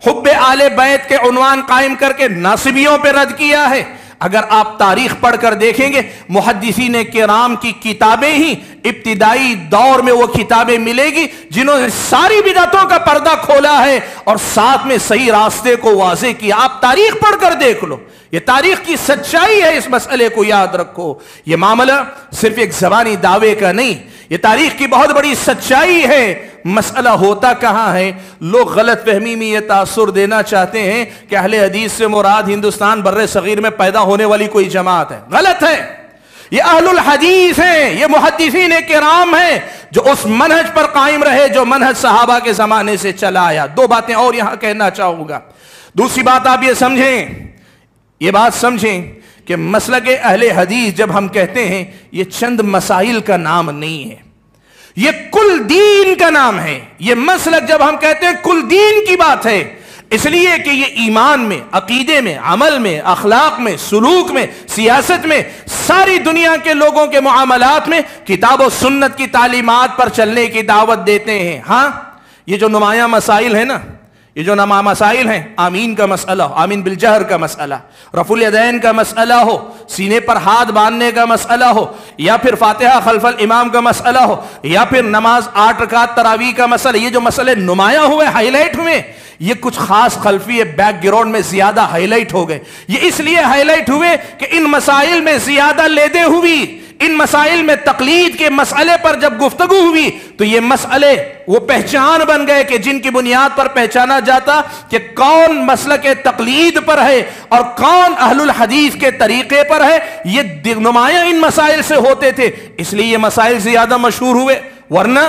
حب آل بیت کے عنوان قائم کر کے ناصبیوں پہ رد کیا ہے۔ اگر آپ تاریخ پڑھ کر دیکھیں گے، محدثین کرام کی کتابیں ہی ابتدائی دور میں وہ کتابیں ملے گی جنہوں نے ساری بدعتوں کا پردہ کھولا ہے اور ساتھ میں صحیح راستے کو واضح کیا۔ آپ تاریخ پڑھ کر دیکھ لو، یہ تاریخ کی سچائی ہے، اس مسئلے کو یاد رکھو۔ یہ معاملہ صرف ایک زبانی دعوے کا نہیں، یہ تاریخ کی بہت بڑی سچائی ہے۔ مسئلہ ہوتا کہاں ہے؟ لوگ غلط فہمی میں یہ تاثر دینا چاہتے ہیں کہ اہل حدیث سے مراد ہندوستان بر صغیر میں پیدا ہونے والی کوئی جماعت ہے۔ غلط ہے، یہ اہل الحدیث ہیں، یہ محدثین کرام ہیں جو اس منہج پر قائم رہے جو منہج صحابہ کے زمانے سے چلا آیا۔ 2 باتیں اور یہاں کہنا چاہوں گا۔ دوسری بات آپ یہ سمجھیں، یہ بات سمجھیں کہ مسلک اہل حدیث جب ہم کہتے ہیں، یہ چند مسائل کا نام نہیں ہے، یہ کل دین کا نام ہے۔ یہ مسلک جب ہم کہتے ہیں کل دین کی بات ہے، اس لیے کہ یہ ایمان میں، عقیدے میں، عمل میں، اخلاق میں، سلوک میں، سیاست میں، ساری دنیا کے لوگوں کے معاملات میں کتاب و سنت کی تعلیمات پر چلنے کی دعوت دیتے ہیں۔ ہاں، یہ جو نمایاں مسائل ہیں نا، یہ جو نمایاں مسائل ہیں، آمین کا مسئلہ ہو، آمین بالجہر کا مسئلہ، رفع الیدین کا مسئلہ ہو، سینے پر ہاتھ باندھنے کا مسئلہ ہو، یا پھر فاتحہ خلف الامام کا مسئلہ ہو، یا پھر نماز 8 رکعت تراویح کا مسئلہ، یہ جو مسئلے نمایاں ہوئے، ہائی لائٹ ہوئے، یہ کچھ خاص خلفی بیک گراؤنڈ میں زیادہ ہائی لائٹ ہو گئے۔ یہ اس لیے ہائی لائٹ ہوئے کہ ان مسائل میں زیادہ لیدے ہوئی، ان مسائل میں تقلید کے مسئلے پر جب گفتگو ہوئی تو یہ مسئلے وہ پہچان بن گئے کہ جن کی بنیاد پر پہچانا جاتا کہ کون مسلک تقلید پر ہے اور کون اہل الحدیث کے طریقے پر ہے، یہ نمایاں ان مسائل سے ہوتے تھے، اس لیے یہ مسائل زیادہ مشہور ہوئے۔ ورنہ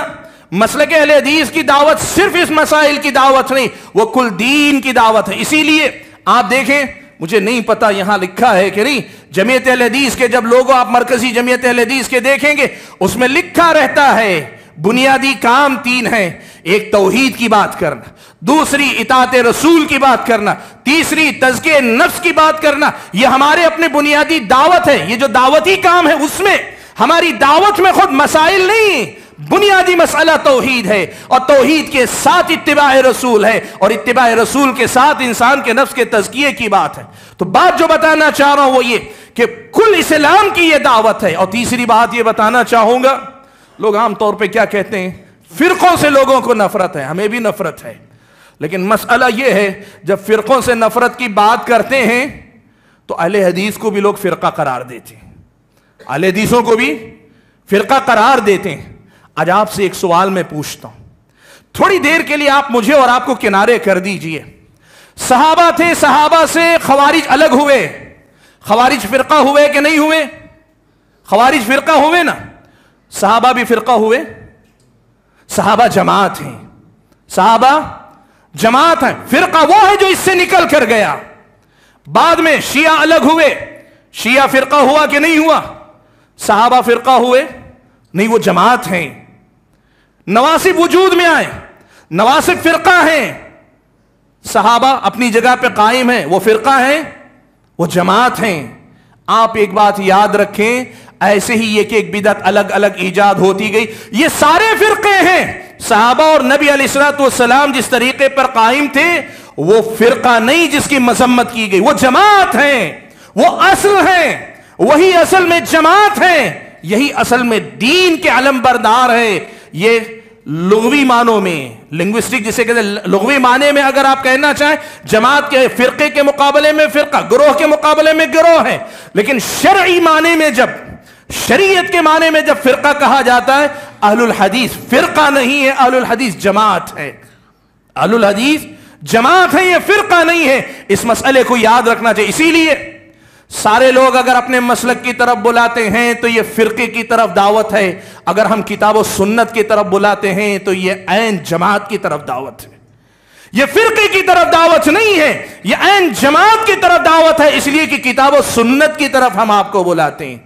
مسلک اہل حدیث کی دعوت صرف اس مسائل کی دعوت نہیں، وہ کل دین کی دعوت ہے۔ اسی لیے آپ دیکھیں، مجھے نہیں پتا یہاں لکھا ہے کہ نہیں، جمعیت اہل حدیث کے جب لوگوں آپ مرکزی جمعیت اہل حدیث کے دیکھیں گے، اس میں لکھا رہتا ہے بنیادی کام 3 ہیں، ایک توحید کی بات کرنا، دوسری اطاعت رسول کی بات کرنا، تیسری تزکیہ نفس کی بات کرنا۔ یہ ہمارے اپنے بنیادی دعوت ہے، یہ جو دعوتی کام ہے اس میں ہماری دعوت میں خود مسائل نہیں، بنیادی مسئلہ توحید ہے، اور توحید کے ساتھ اتباع رسول ہے، اور اتباع رسول کے ساتھ انسان کے نفس کے تزکیے کی بات ہے۔ تو بات جو بتانا چاہ رہا ہوں وہ یہ کہ کل اسلام کی یہ دعوت ہے۔ اور تیسری بات یہ بتانا چاہوں گا، لوگ عام طور پہ کیا کہتے ہیں، فرقوں سے لوگوں کو نفرت ہے، ہمیں بھی نفرت ہے، لیکن مسئلہ یہ ہے جب فرقوں سے نفرت کی بات کرتے ہیں تو اہل حدیث کو بھی لوگ فرقہ قرار دیتے ہیں، اہل حدیثوں کو بھی فرقہ قرار دیتے ہیں۔ آج آپ سے ایک سوال میں پوچھتا ہوں، تھوڑی دیر کے لیے آپ مجھے اور آپ کو کنارے کر دیجئے. صحابہ تھے، صحابہ سے خوارج الگ ہوئے. خوارج فرقہ ہوئے کہ نہیں ہوئے؟ خوارج فرقہ ہوئے نا. صحابہ بھی فرقہ ہوئے. صحابہ جماعت ہیں. صحابہ جماعت ہیں. فرقہ وہ ہے جو اس سے نکل کر گیا. بعد میں شیعہ الگ ہوئے. شیعہ فرقہ ہوا کہ نہیں ہوا؟ صحابہ فرقہ ہوئے نہیں، وہ جماعت ہیں. نواسب وجود میں آئے، نواسب فرقہ ہیں. صحابہ اپنی جگہ پہ قائم ہیں، وہ فرقہ ہیں، وہ جماعت ہیں. آپ ایک بات یاد رکھیں، ایسے ہی ایک ایک بدعت الگ الگ ایجاد ہوتی گئی. یہ سارے فرقے ہیں. صحابہ اور نبی علیہ الصلوۃ والسلام جس طریقے پر قائم تھے وہ فرقہ نہیں جس کی مذمت کی گئی، وہ جماعت ہیں، وہ اصل ہیں. وہی اصل میں جماعت ہیں، یہی اصل میں دین کے علم بردار ہے. یہ لغوی معنوں میں، لنگوسٹک جسے کہتے ہیں، لغوی معنی میں اگر آپ کہنا چاہیں جماعت کے فرقے کے مقابلے میں فرقہ، گروہ کے مقابلے میں گروہ ہے. لیکن شرعی معنی میں، جب شریعت کے معنی میں جب فرقہ کہا جاتا ہے، اہل الحدیث فرقہ نہیں ہے، اہل الحدیث جماعت ہے. اہل الحدیث جماعت ہے، یہ فرقہ نہیں ہے. اس مسئلے کو یاد رکھنا چاہیے. اسی لیے سارے لوگ اگر اپنے مسلک کی طرف بلاتے ہیں تو یہ فرقے کی طرف دعوت ہے. اگر ہم کتاب و سنت کی طرف بلاتے ہیں تو یہ عین جماعت کی طرف دعوت ہے. یہ فرقے کی طرف دعوت نہیں ہے، یہ عین جماعت کی طرف دعوت ہے. اس لیے کہ کتاب و سنت کی طرف ہم آپ کو بلاتے ہیں.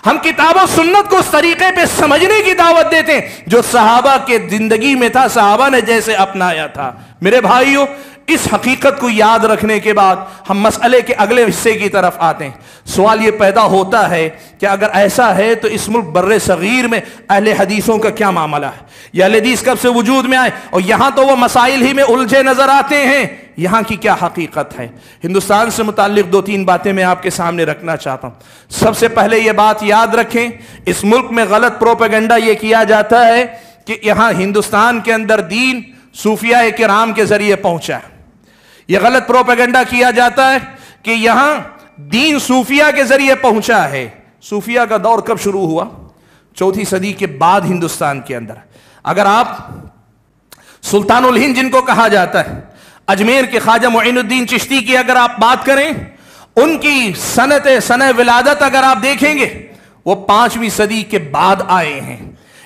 ہم کتاب و سنت کو اس طریقے پہ سمجھنے کی دعوت دیتے ہیں جو صحابہ کے زندگی میں تھا، صحابہ نے جیسے اپنایا تھا. میرے بھائیوں، اس حقیقت کو یاد رکھنے کے بعد ہم مسئلے کے اگلے حصے کی طرف آتے ہیں. سوال یہ پیدا ہوتا ہے کہ اگر ایسا ہے تو اس ملک بر صغیر میں اہل حدیثوں کا کیا معاملہ ہے؟ یہ اہل حدیث کب سے وجود میں آئے؟ اور یہاں تو وہ مسائل ہی میں الجھے نظر آتے ہیں. یہاں کی کیا حقیقت ہے؟ ہندوستان سے متعلق دو تین باتیں میں آپ کے سامنے رکھنا چاہتا ہوں. سب سے پہلے یہ بات یاد رکھیں، اس ملک میں غلط پروپیگنڈا یہ کیا جاتا ہے کہ یہاں ہندوستان کے اندر دین صوفیاء کرام کے ذریعے پہنچا ہے. یہ غلط پروپیگنڈا کیا جاتا ہے کہ یہاں دین صوفیاء کے ذریعے پہنچا ہے. صوفیاء کا دور کب شروع ہوا؟ 4 صدی کے بعد ہندوستان کے اندر. اگر آپ سلطان الہند جن کو کہا جاتا ہے، اجمیر کے خواجہ معین الدین چشتی کی اگر آپ بات کریں، ان کی سنہ ولادت اگر آپ دیکھیں گے وہ 5ویں صدی کے بعد آئے ہیں.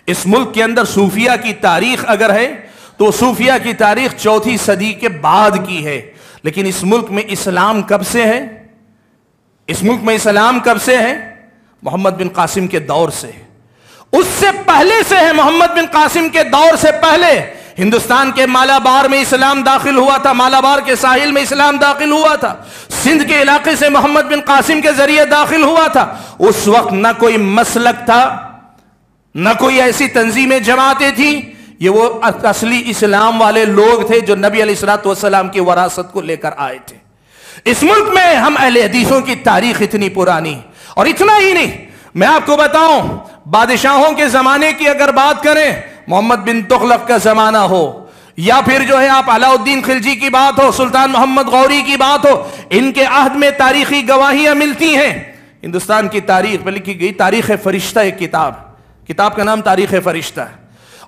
اس ملک کے اندر صوفیاء کی تاریخ اگر ہے تو صوفیاء کی تاریخ 4 صدی کے بعد کی ہے. لیکن اس ملک میں اسلام کب سے ہے؟ اس ملک میں اسلام کب سے ہے؟ محمد بن قاسم کے دور سے. اس سے پہلے سے ہے. محمد بن قاسم کے دور سے پہلے ہندوستان کے مالابار میں اسلام داخل ہوا تھا، مالابار کے ساحل میں اسلام داخل ہوا تھا، سندھ کے علاقے سے محمد بن قاسم کے ذریعے داخل ہوا تھا. اس وقت نہ کوئی مسلک تھا، نہ کوئی ایسی تنظیمیں جماعتیں تھیں. یہ وہ اصلی اسلام والے لوگ تھے جو نبی علیہ الصلوۃ والسلام کی وراثت کو لے کر آئے تھے. اس ملک میں ہم اہل حدیثوں کی تاریخ اتنی پرانی، اور اتنا ہی نہیں، میں آپ کو بتاؤں، بادشاہوں کے زمانے کی اگر بات کریں، محمد بن تغلق کا زمانہ ہو یا پھر جو ہے آپ علاء الدین خلجی کی بات ہو، سلطان محمد غوری کی بات ہو، ان کے عہد میں تاریخی گواہیاں ملتی ہیں. ہندوستان کی تاریخ میں لکھی گئی تاریخ فرشتہ، ایک کتاب کا نام تاریخ فرشتہ ہے.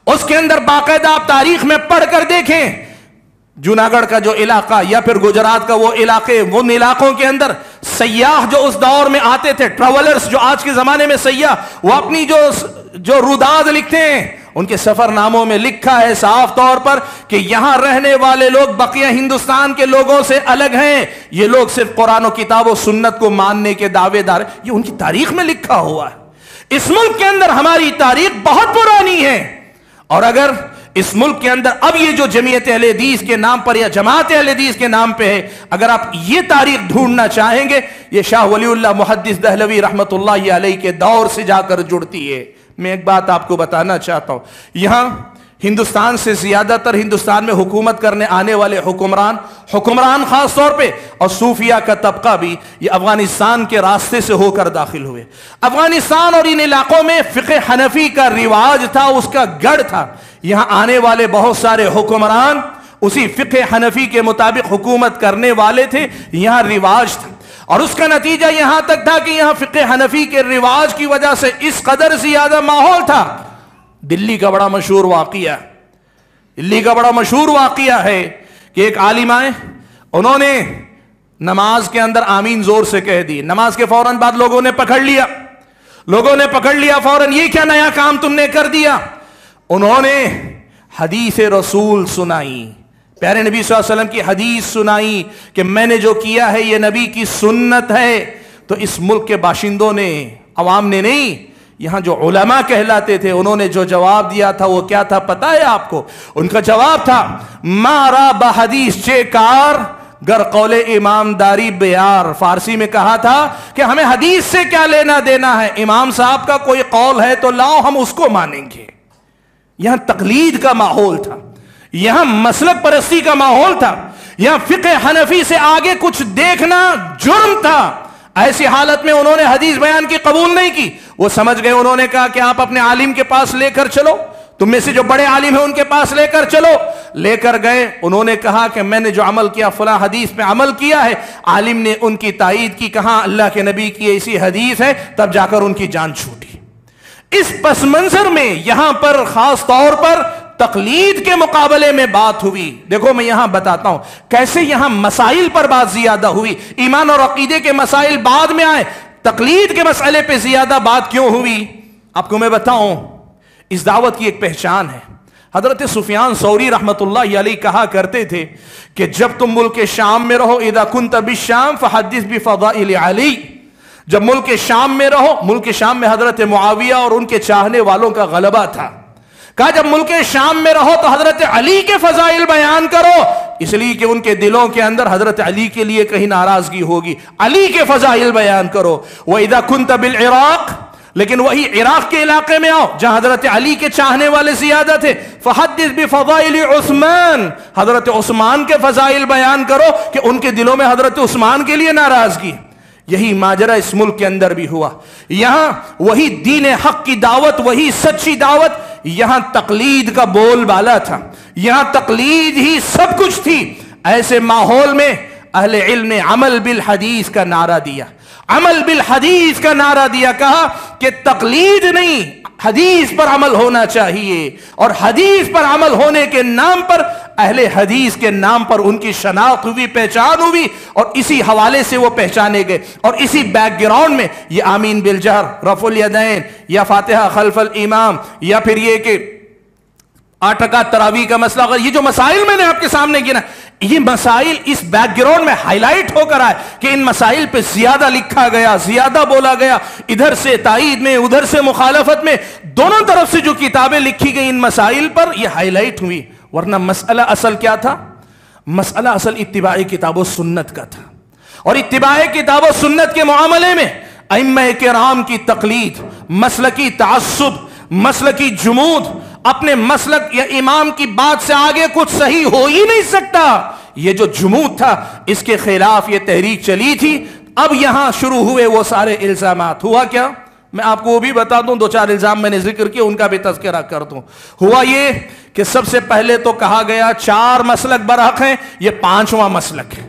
اس کے اندر باقاعدہ آپ تاریخ میں پڑھ کر دیکھیں، جوناگڑھ کا جو علاقہ یا پھر گجرات کا وہ علاقے، ان علاقوں کے اندر سیاح جو اس دور میں آتے تھے، ٹریولرز جو آج کے زمانے میں سیاح، وہ اپنی جو روداد لکھتے ہیں، ان کے سفر ناموں میں لکھا ہے صاف طور پر کہ یہاں رہنے والے لوگ بقیہ ہندوستان کے لوگوں سے الگ ہیں. یہ لوگ صرف قرآن و کتاب و سنت کو ماننے کے دعوے دار ہیں. یہ ان کی تاریخ میں لکھا ہوا ہے. اس ملک کے اندر ہماری تاریخ بہت پرانی ہے. اور اگر اس ملک کے اندر اب یہ جو جمعیت اہل حدیث کے نام پر یا جماعت اہل حدیث کے نام پہ ہے، اگر آپ یہ تاریخ ڈھونڈنا چاہیں گے، یہ شاہ ولی اللہ محدث دہلوی رحمت اللہ علیہ کے دور سے جا کر جڑتی ہے. میں ایک بات آپ کو بتانا چاہتا ہوں، یہاں ہندوستان سے زیادہ تر ہندوستان میں حکومت کرنے آنے والے حکمران خاص طور پہ اور صوفیاء کا طبقہ بھی یہ افغانستان کے راستے سے ہو کر داخل ہوئے. افغانستان اور ان علاقوں میں فقہ حنفی کا رواج تھا، اس کا گڑھ تھا. یہاں آنے والے بہت سارے حکمران اسی فقہ حنفی کے مطابق حکومت کرنے والے تھے. یہاں رواج تھا اور اس کا نتیجہ یہاں تک تھا کہ یہاں فقہ حنفی کے رواج کی وجہ سے اس قدر زیادہ ماحول تھا دلی کا بڑا مشہور واقعہ، دلی کا بڑا مشہور واقعہ ہے کہ ایک عالم آئے، انہوں نے نماز کے اندر آمین زور سے کہہ دی، نماز کے فوراً بعد لوگوں نے پکڑ لیا فوراً، یہ کیا نیا کام تم نے کر دیا؟ انہوں نے حدیث رسول سنائی، پیارے نبی صلی اللہ علیہ وسلم کی حدیث سنائی کہ میں نے جو کیا ہے یہ نبی کی سنت ہے۔ تو اس ملک کے باشندوں نے، عوام نے نہیں، یہاں جو علماء کہلاتے تھے، انہوں نے جو جواب دیا تھا وہ کیا تھا پتہ ہے آپ کو؟ ان کا جواب تھا مارا بحدیث چے کار گر قول امام داری بیار۔ فارسی میں کہا تھا کہ ہمیں حدیث سے کیا لینا دینا ہے، امام صاحب کا کوئی قول ہے تو لاؤ ہم اس کو مانیں گے۔ یہاں تقلید کا ماحول تھا، یہاں مسلک پرستی کا ماحول تھا، یہاں فقہ حنفی سے آگے کچھ دیکھنا جرم تھا۔ ایسی حالت میں انہوں نے حدیث بیان کی قبول نہیں کی، وہ سمجھ گئے، انہوں نے کہا کہ آپ اپنے عالم کے پاس لے کر چلو، تم میں سے جو بڑے عالم ہیں ان کے پاس لے کر چلو۔ لے کر گئے، انہوں نے کہا کہ میں نے جو عمل کیا فلاں حدیث پہ عمل کیا ہے، عالم نے ان کی تائید کی، کہا اللہ کے نبی کی ایسی حدیث ہے، تب جا کر ان کی جان چھوٹی۔ اس پس منظر میں یہاں پر خاص طور پر تقلید کے مقابلے میں بات ہوئی۔ دیکھو میں یہاں بتاتا ہوں کیسے یہاں مسائل پر بات زیادہ ہوئی، ایمان اور عقیدے کے مسائل بعد میں آئے، تقلید کے مسئلے پہ زیادہ بات کیوں ہوئی؟ آپ کو میں بتاؤں، اس دعوت کی ایک پہچان ہے۔ حضرت سفیان ثوری رحمت اللہ علیہ کہا کرتے تھے کہ جب تم ملک شام میں رہو، اذا کنت بالشام فحدث بفضائل علی، جب ملک شام میں رہو، ملک شام میں حضرت معاویہ اور ان کے چاہنے والوں کا غلبہ تھا، کہا جب ملک شام میں رہو تو حضرت علی کے فضائل بیان کرو، اس لیے کہ ان کے دلوں کے اندر حضرت علی کے لیے کہیں ناراضگی ہوگی، علی کے فضائل بیان کرو۔ وَإِذَا كُنْتَ بِالْعِرَاقِ، لیکن وہی عراق کے علاقے میں آؤ جہاں حضرت علی کے چاہنے والے زیادہ تھے، فحدث بفضائل عثمان، حضرت عثمان کے فضائل بیان کرو کہ ان کے دلوں میں حضرت عثمان کے لیے ناراضگی۔ یہی ماجرا اس ملک کے اندر بھی ہوا، یہاں وہی دین حق کی دعوت، وہی سچی دعوت، یہاں تقلید کا بول بالا تھا، یہاں تقلید ہی سب کچھ تھی۔ ایسے ماحول میں اہل علم نے عمل بالحدیث کا نعرہ دیا، عمل بالحدیث کا نعرہ دیا، کہا کہ تقلید نہیں، حدیث پر عمل ہونا چاہیے، اور حدیث پر عمل ہونے کے نام پر اہل حدیث کے نام پر ان کی شناخت ہوئی، پہچان ہوئی، اور اسی حوالے سے وہ پہچانے گئے۔ اور اسی بیک گراؤنڈ میں یہ آمین بالجہر، رفع الیدین، یا فاتحہ خلف الامام، یا پھر یہ کہ 8 رکعت تراویح کا مسئلہ، اگر یہ جو مسائل میں نے آپ کے سامنے گنا، یہ مسائل اس بیک گراؤنڈ میں ہائی لائٹ ہو کر آئے کہ ان مسائل پہ زیادہ لکھا گیا، زیادہ بولا گیا، ادھر سے تائید میں، ادھر سے مخالفت میں، دونوں طرف سے جو کتابیں لکھی گئی ان مسائل پر، یہ ہائی لائٹ ہوئی۔ ورنہ مسئلہ اصل کیا تھا؟ مسئلہ اصل اتباع کتاب و سنت کا تھا، اور اتباع کتاب و سنت کے معاملے میں ائمہ کرام کی تقلید، مسلکی تعصب، مسلکی جمود، اپنے مسلک یا امام کی بات سے آگے کچھ صحیح ہو ہی نہیں سکتا، یہ جو جمود تھا اس کے خلاف یہ تحریک چلی تھی۔ اب یہاں شروع ہوئے وہ سارے الزامات۔ ہوا کیا؟ میں آپ کو وہ بھی بتا دوں، 2-4 الزام میں نے ذکر کیا، ان کا بھی تذکرہ کر دوں۔ ہوا یہ کہ سب سے پہلے تو کہا گیا 4 مسلک برحق ہیں، یہ 5واں مسلک ہے،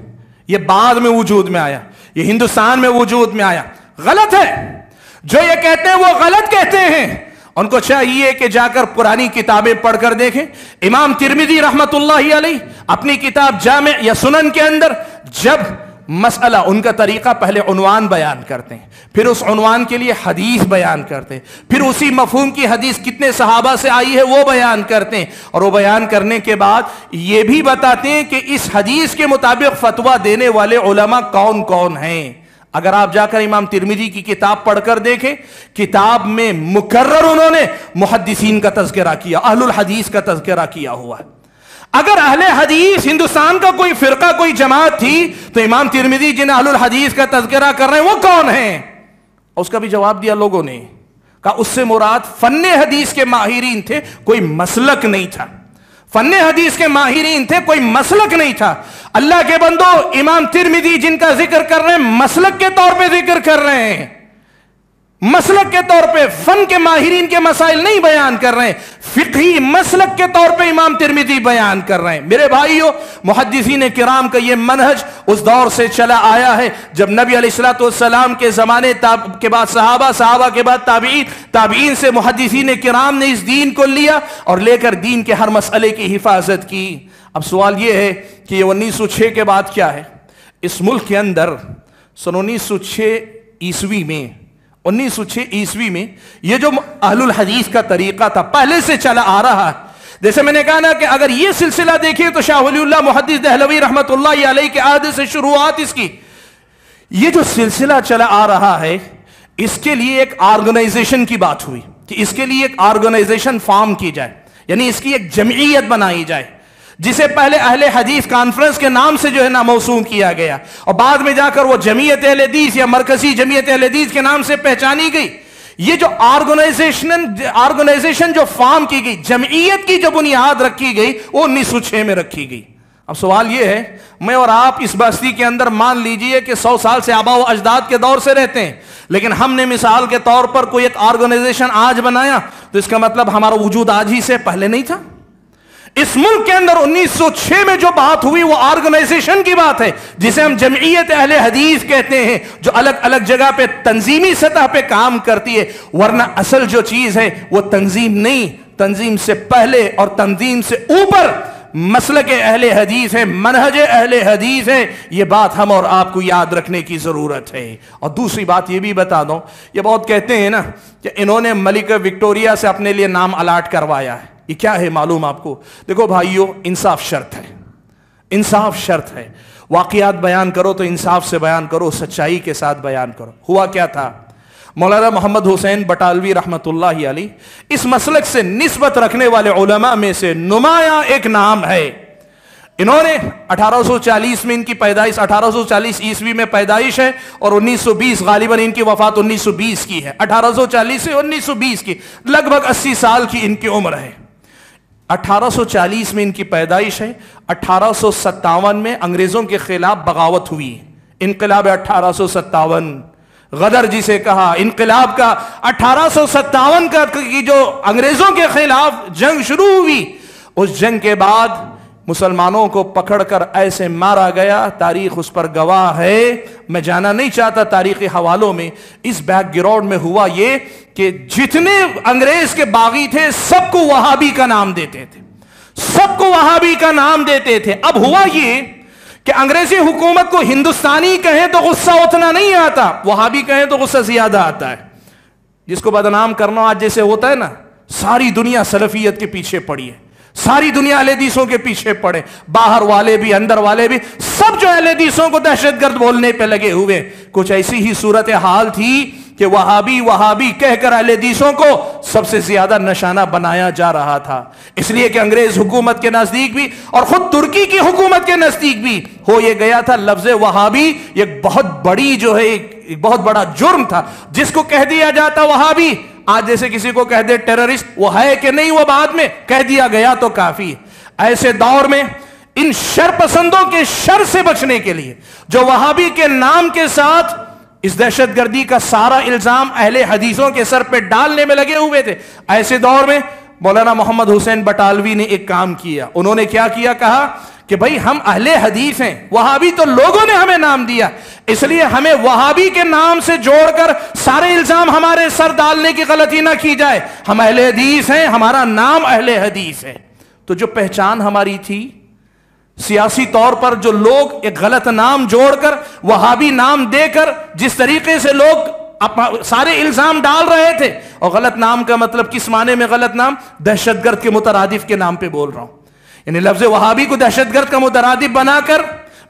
یہ بعد میں وجود میں آیا، یہ ہندوستان میں وجود میں آیا۔ غلط ہے، جو یہ کہتے ہیں وہ غلط کہتے ہیں، ان کو چاہیے کہ جا کر پرانی کتابیں پڑھ کر دیکھیں۔ امام ترمذی رحمت اللہ علیہ اپنی کتاب جامع یا سنن کے اندر جب مسئلہ، ان کا طریقہ پہلے عنوان بیان کرتے ہیں، پھر اس عنوان کے لیے حدیث بیان کرتے ہیں، پھر اسی مفہوم کی حدیث کتنے صحابہ سے آئی ہے وہ بیان کرتے ہیں، اور وہ بیان کرنے کے بعد یہ بھی بتاتے ہیں کہ اس حدیث کے مطابق فتویٰ دینے والے علماء کون کون ہیں۔ اگر آپ جا کر امام ترمذی کی کتاب پڑھ کر دیکھیں، کتاب میں مکرر انہوں نے محدثین کا تذکرہ کیا، اہل الحدیث کا تذکرہ کیا ہوا ہے۔ اگر اہل حدیث ہندوستان کا کوئی فرقہ، کوئی جماعت تھی، تو امام ترمذی جن اہل الحدیث کا تذکرہ کر رہے ہیں وہ کون ہیں؟ اس کا بھی جواب دیا لوگوں نے، کہا اس سے مراد فن حدیث کے ماہرین تھے، کوئی مسلک نہیں تھا۔ فن حدیث کے ماہرین تھے، کوئی مسلک نہیں تھا۔ اللہ کے بندو، امام ترمذی جن کا ذکر کر رہے ہیں مسلک کے طور پہ ذکر کر رہے ہیں، مسلک کے طور پہ فن کے ماہرین کے مسائل نہیں بیان کر رہے ہیں، فقہی مسلک کے طور پہ امام ترمذی بیان کر رہے ہیں۔ میرے بھائیو، محدثین کرام کا یہ منہج اس دور سے چلا آیا ہے جب نبی علیہ الصلوۃ والسلام کے زمانے کے بعد صحابہ کے بعد تابعین سے محدثین کرام نے اس دین کو لیا اور لے کر دین کے ہر مسئلے کی حفاظت کی۔ اب سوال یہ ہے کہ یہ 1906 کے بعد کیا ہے؟ اس ملک کے اندر سن 1906 عیسوی میں یہ جو اہل الحدیث کا طریقہ تھا پہلے سے چلا آ رہا ہے۔ جیسے میں نے کہا نا کہ اگر یہ سلسلہ دیکھیں تو شاہ ولی اللہ محدث دہلوی رحمت اللہ علیہ کے عہد سے شروعات اس کی، یہ جو سلسلہ چلا آ رہا ہے اس کے لیے ایک آرگنائزیشن کی بات ہوئی کہ اس کے لیے ایک آرگنائزیشن فارم کی جائے، یعنی اس کی ایک جمعیت بنائی جائے، جسے پہلے اہل حدیث کانفرنس کے نام سے جو ہے نا موسوم کیا گیا اور بعد میں جا کر وہ جمعیت اہل حدیث یا مرکزی جمعیت اہل حدیث کے نام سے پہچانی گئی۔ یہ جو آرگنائزیشن جو فارم کی گئی، جمعیت کی جو بنیاد رکھی گئی وہ 1906 میں رکھی گئی۔ اب سوال یہ ہے، میں اور آپ اس بستی کے اندر مان لیجئے کہ 100 سال سے آباء و اجداد کے دور سے رہتے ہیں، لیکن ہم نے مثال کے طور پر کوئی ایک آرگنائزیشن آج بنایا تو اس کا مطلب ہمارا وجود آج ہی سے پہلے نہیں تھا۔ اس ملک کے اندر 1906 میں جو بات ہوئی وہ آرگنائزیشن کی بات ہے، جسے ہم جمعیت اہل حدیث کہتے ہیں، جو الگ الگ جگہ پہ تنظیمی سطح پہ کام کرتی ہے، ورنہ اصل جو چیز ہے وہ تنظیم نہیں، تنظیم سے پہلے اور تنظیم سے اوپر مسلک اہل حدیث ہے، منہج اہل حدیث ہے۔ یہ بات ہم اور آپ کو یاد رکھنے کی ضرورت ہے۔ اور دوسری بات یہ بھی بتا دوں، یہ بہت کہتے ہیں نا کہ انہوں نے ملکہ وکٹوریہ سے اپنے لیے نام الاٹ کروایا ہے، یہ کیا ہے معلوم آپ کو؟ دیکھو بھائیو، انصاف شرط ہے، انصاف شرط ہے۔ واقعات بیان کرو تو انصاف سے بیان کرو، سچائی کے ساتھ بیان کرو۔ ہوا کیا تھا؟ مولانا محمد حسین بٹالوی رحمت اللہ علیہ اس مسلک سے نسبت رکھنے والے علماء میں سے نمایاں ایک نام ہے۔ انہوں نے 1840 میں ان کی پیدائش، 1840 عیسوی میں پیدائش ہے اور 1920 غالباً ان کی وفات 1920 کی ہے، 1840 سے 1920 کی، لگ بھگ 80 سال کی ان کی عمر ہے۔ 1840 میں ان کی پیدائش ہے، 1857 میں انگریزوں کے خلاف بغاوت ہوئی، انقلاب 1857، غدر جسے کہا انقلاب کا، 1857 کا کی جو انگریزوں کے خلاف جنگ شروع ہوئی، اس جنگ کے بعد مسلمانوں کو پکڑ کر ایسے مارا گیا، تاریخ اس پر گواہ ہے، میں جانا نہیں چاہتا تاریخی حوالوں میں۔ اس بیک گراؤنڈ میں ہوا یہ کہ جتنے انگریز کے باغی تھے سب کو وہابی کا نام دیتے تھے، سب کو وہابی کا نام دیتے تھے۔ اب ہوا یہ کہ انگریزی حکومت کو ہندوستانی کہیں تو غصہ اتنا نہیں آتا، وہابی کہیں تو غصہ زیادہ آتا ہے۔ جس کو بدنام کرنا آج جیسے ہوتا ہے نا، ساری دنیا سلفیت کے پیچھے پڑی ہے، ساری دنیا اہل حدیثوں کے پیچھے پڑے، باہر والے بھی اندر والے بھی، سب جو اہل حدیثوں کو دہشت گرد بولنے پہ لگے ہوئے۔ کچھ ایسی ہی صورتحال تھی کہ وہابی کہہ کر اہل حدیثوں کو سب سے زیادہ نشانہ بنایا جا رہا تھا، اس لیے کہ انگریز حکومت کے نزدیک بھی اور خود ترکی کی حکومت کے نزدیک بھی ہو یہ گیا تھا لفظ وہابی ایک بہت بڑی جو ہے ایک بہت بڑا جرم تھا، جس کو کہہ دیا جاتا وہابی، آج جیسے کسی کو کہہ دے ٹیررسٹ، وہ ہے کہ نہیں وہ بعد میں کہہ دیا گیا تو کافی۔ ایسے دور میں ان شر پسندوں کے شر سے بچنے کے لیے جو وہابی کے نام کے ساتھ اس دہشت گردی کا سارا الزام اہل حدیثوں کے سر پہ ڈالنے میں لگے ہوئے تھے، ایسے دور میں مولانا محمد حسین بٹالوی نے ایک کام کیا۔ انہوں نے کیا کیا؟ کہا کہ بھائی ہم اہل حدیث ہیں، وہابی تو لوگوں نے ہمیں نام دیا، اس لیے ہمیں وہابی کے نام سے جوڑ کر سارے الزام ہمارے سر ڈالنے کی غلطی نہ کی جائے، ہم اہل حدیث ہیں، ہمارا نام اہل حدیث ہے۔ تو جو پہچان ہماری تھی سیاسی طور پر، جو لوگ ایک غلط نام جوڑ کر وہابی نام دے کر جس طریقے سے لوگ سارے الزام ڈال رہے تھے، اور غلط نام کا مطلب کس معنی میں غلط نام؟ دہشت گرد کے مترادف کے نام پہ بول رہا ہوں، یعنی لفظ وہابی کو دہشت گرد کا مترادف بنا کر،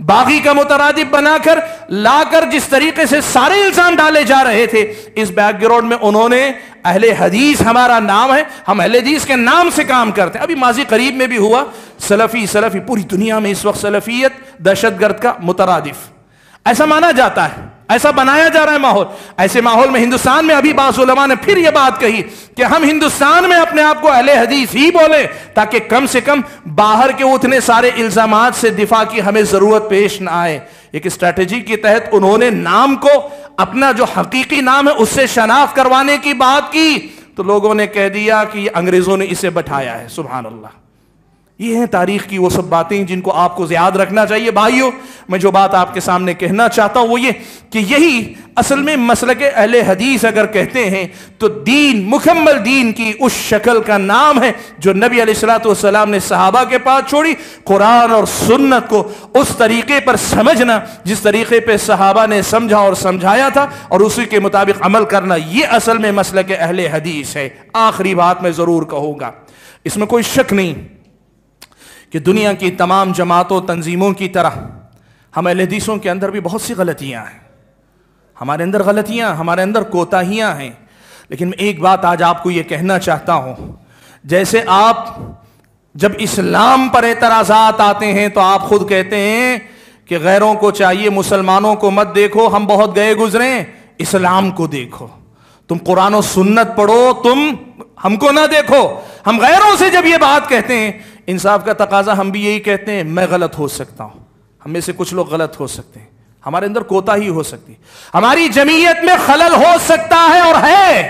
باغی کا مترادف بنا کر لا کر جس طریقے سے سارے الزام ڈالے جا رہے تھے، اس بیک گراؤنڈ میں انہوں نے اہل حدیث ہمارا نام ہے، ہم اہل حدیث کے نام سے کام کرتے ہیں۔ ابھی ماضی قریب میں بھی ہوا، سلفی پوری دنیا میں اس وقت سلفیت دہشت گرد کا مترادف ایسا مانا جاتا ہے، ایسا بنایا جا رہا ہے ماحول۔ ایسے ماحول میں ہندوستان میں ابھی بعض علماء نے پھر یہ بات کہی کہ ہم ہندوستان میں اپنے آپ کو اہل حدیث ہی بولیں، تاکہ کم سے کم باہر کے اتنے سارے الزامات سے دفاع کی ہمیں ضرورت پیش نہ آئے۔ ایک اسٹریٹجی کے تحت انہوں نے نام کو اپنا جو حقیقی نام ہے اس سے شناخت کروانے کی بات کی تو لوگوں نے کہہ دیا کہ یہ انگریزوں نے اسے بٹھایا ہے. سبحان اللہ. یہ ہیں تاریخ کی وہ سب باتیں جن کو آپ کو یاد رکھنا چاہیے. بھائیو میں جو بات آپ کے سامنے کہنا چاہتا ہوں وہ یہ کہ یہی اصل میں مسلک اہل حدیث اگر کہتے ہیں تو دین، مکمل دین کی اس شکل کا نام ہے جو نبی علیہ الصلوۃ والسلام نے صحابہ کے پاس چھوڑی. قرآن اور سنت کو اس طریقے پر سمجھنا جس طریقے پہ صحابہ نے سمجھا اور سمجھایا تھا اور اسی کے مطابق عمل کرنا، یہ اصل میں مسلک اہل حدیث ہے. آخری بات میں ضرور کہوں گا، اس میں کوئی شک نہیں کہ دنیا کی تمام جماعتوں تنظیموں کی طرح ہم اہل حدیثوں کے اندر بھی بہت سی غلطیاں ہیں. ہمارے اندر غلطیاں، ہمارے اندر کوتاہیاں ہیں. لیکن میں ایک بات آج آپ کو یہ کہنا چاہتا ہوں، جیسے آپ جب اسلام پر اعتراضات آتے ہیں تو آپ خود کہتے ہیں کہ غیروں کو چاہیے مسلمانوں کو مت دیکھو، ہم بہت گئے گزرے، اسلام کو دیکھو، تم قرآن و سنت پڑھو، تم ہم کو نہ دیکھو. ہم غیروں سے جب یہ بات کہتے ہیں، انصاف کا تقاضا ہم بھی یہی کہتے ہیں، میں غلط ہو سکتا ہوں، ہم میں سے کچھ لوگ غلط ہو سکتے ہیں، ہمارے اندر کوتاہی ہو سکتی ہے، ہماری جمعیت میں خلل ہو سکتا ہے اور ہے،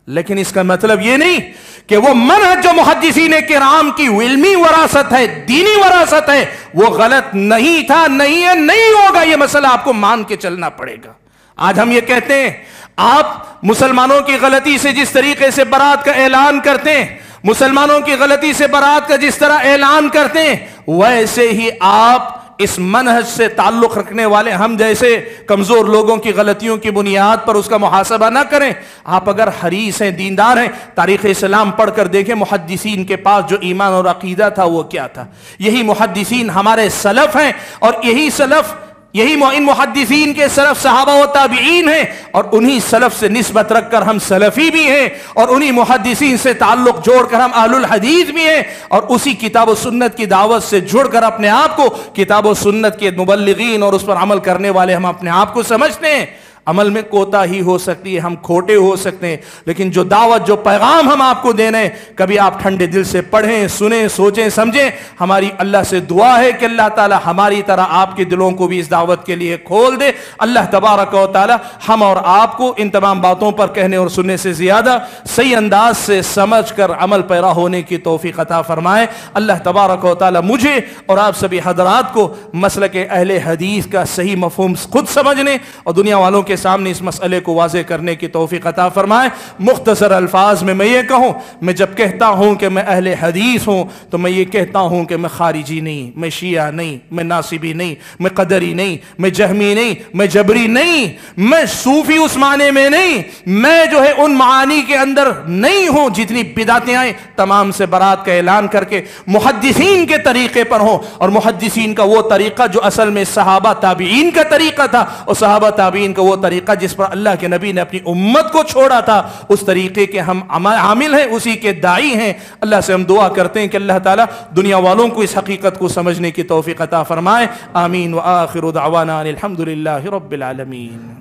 لیکن اس کا مطلب یہ نہیں کہ وہ منہج جو محدثین کرام کی علمی وراثت ہے، دینی وراثت ہے، وہ غلط نہیں تھا، نہیں ہے، نہیں ہوگا. یہ مسئلہ آپ کو مان کے چلنا پڑے گا. آج ہم یہ کہتے ہیں آپ مسلمانوں کی غلطی سے جس طریقے سے برات کا اعلان کرتے ہیں، مسلمانوں کی غلطی سے برات کا جس طرح اعلان کرتے ہیں، ویسے ہی آپ اس منہج سے تعلق رکھنے والے ہم جیسے کمزور لوگوں کی غلطیوں کی بنیاد پر اس کا محاسبہ نہ کریں. آپ اگر حریص ہیں، دیندار ہیں، تاریخ اسلام پڑھ کر دیکھیں محدثین کے پاس جو ایمان اور عقیدہ تھا وہ کیا تھا. یہی محدثین ہمارے سلف ہیں اور یہی سلف، یہی ان محدثین کے سلف صحابہ و تابعین ہیں اور انہی سلف سے نسبت رکھ کر ہم سلفی بھی ہیں اور انہی محدثین سے تعلق جوڑ کر ہم اہل الحدیث بھی ہیں اور اسی کتاب و سنت کی دعوت سے جڑ کر اپنے آپ کو کتاب و سنت کے مبلغین اور اس پر عمل کرنے والے ہم اپنے آپ کو سمجھتے ہیں. عمل میں کوتاہی ہو سکتی ہے، ہم کھوٹے ہو سکتے ہیں، لیکن جو دعوت، جو پیغام ہم آپ کو دینے ہیں، کبھی آپ ٹھنڈے دل سے پڑھیں، سنیں، سوچیں، سمجھیں. ہماری اللہ سے دعا ہے کہ اللہ تعالی ہماری طرح آپ کے دلوں کو بھی اس دعوت کے لیے کھول دے. اللہ تبارک و تعالی ہم اور آپ کو ان تمام باتوں پر کہنے اور سننے سے زیادہ صحیح انداز سے سمجھ کر عمل پیرا ہونے کی توفیق عطا فرمائے. اللہ تبارک و تعالی مجھے اور آپ سبھی حضرات کو مسلک اہل حدیث کا صحیح مفہوم خود سمجھنے اور دنیا والوں کے سامنے اس مسئلے کو واضح کرنے کی توفیق عطا فرمائے. مختصر الفاظ میں یہ کہوں، میں جب کہتا ہوں کہ میں اہل حدیث ہوں تو میں یہ کہتا ہوں کہ میں خارجی نہیں، میں شیعہ نہیں، میں ناصبی نہیں، میں قدری نہیں، میں جہمی نہیں، میں جبری نہیں، میں صوفی اس معنی میں نہیں، میں جو ہے ان معانی کے اندر نہیں ہوں جتنی بدعتیں آئیں تمام سے برات کا اعلان کر کے محدثین کے طریقے پر ہوں. اور محدثین کا وہ طریقہ جو اصل میں صحابہ تابعین کا طریقہ تھا اور صحابہ تابعین کا وہ طریقہ جس پر اللہ کے نبی نے اپنی امت کو چھوڑا تھا، اس طریقے کے ہم عامل ہیں، اسی کے داعی ہیں. اللہ سے ہم دعا کرتے ہیں کہ اللہ تعالیٰ دنیا والوں کو اس حقیقت کو سمجھنے کی توفیق عطا فرمائے. آمین. وآخر دعوانا الحمد للہ رب العالمین.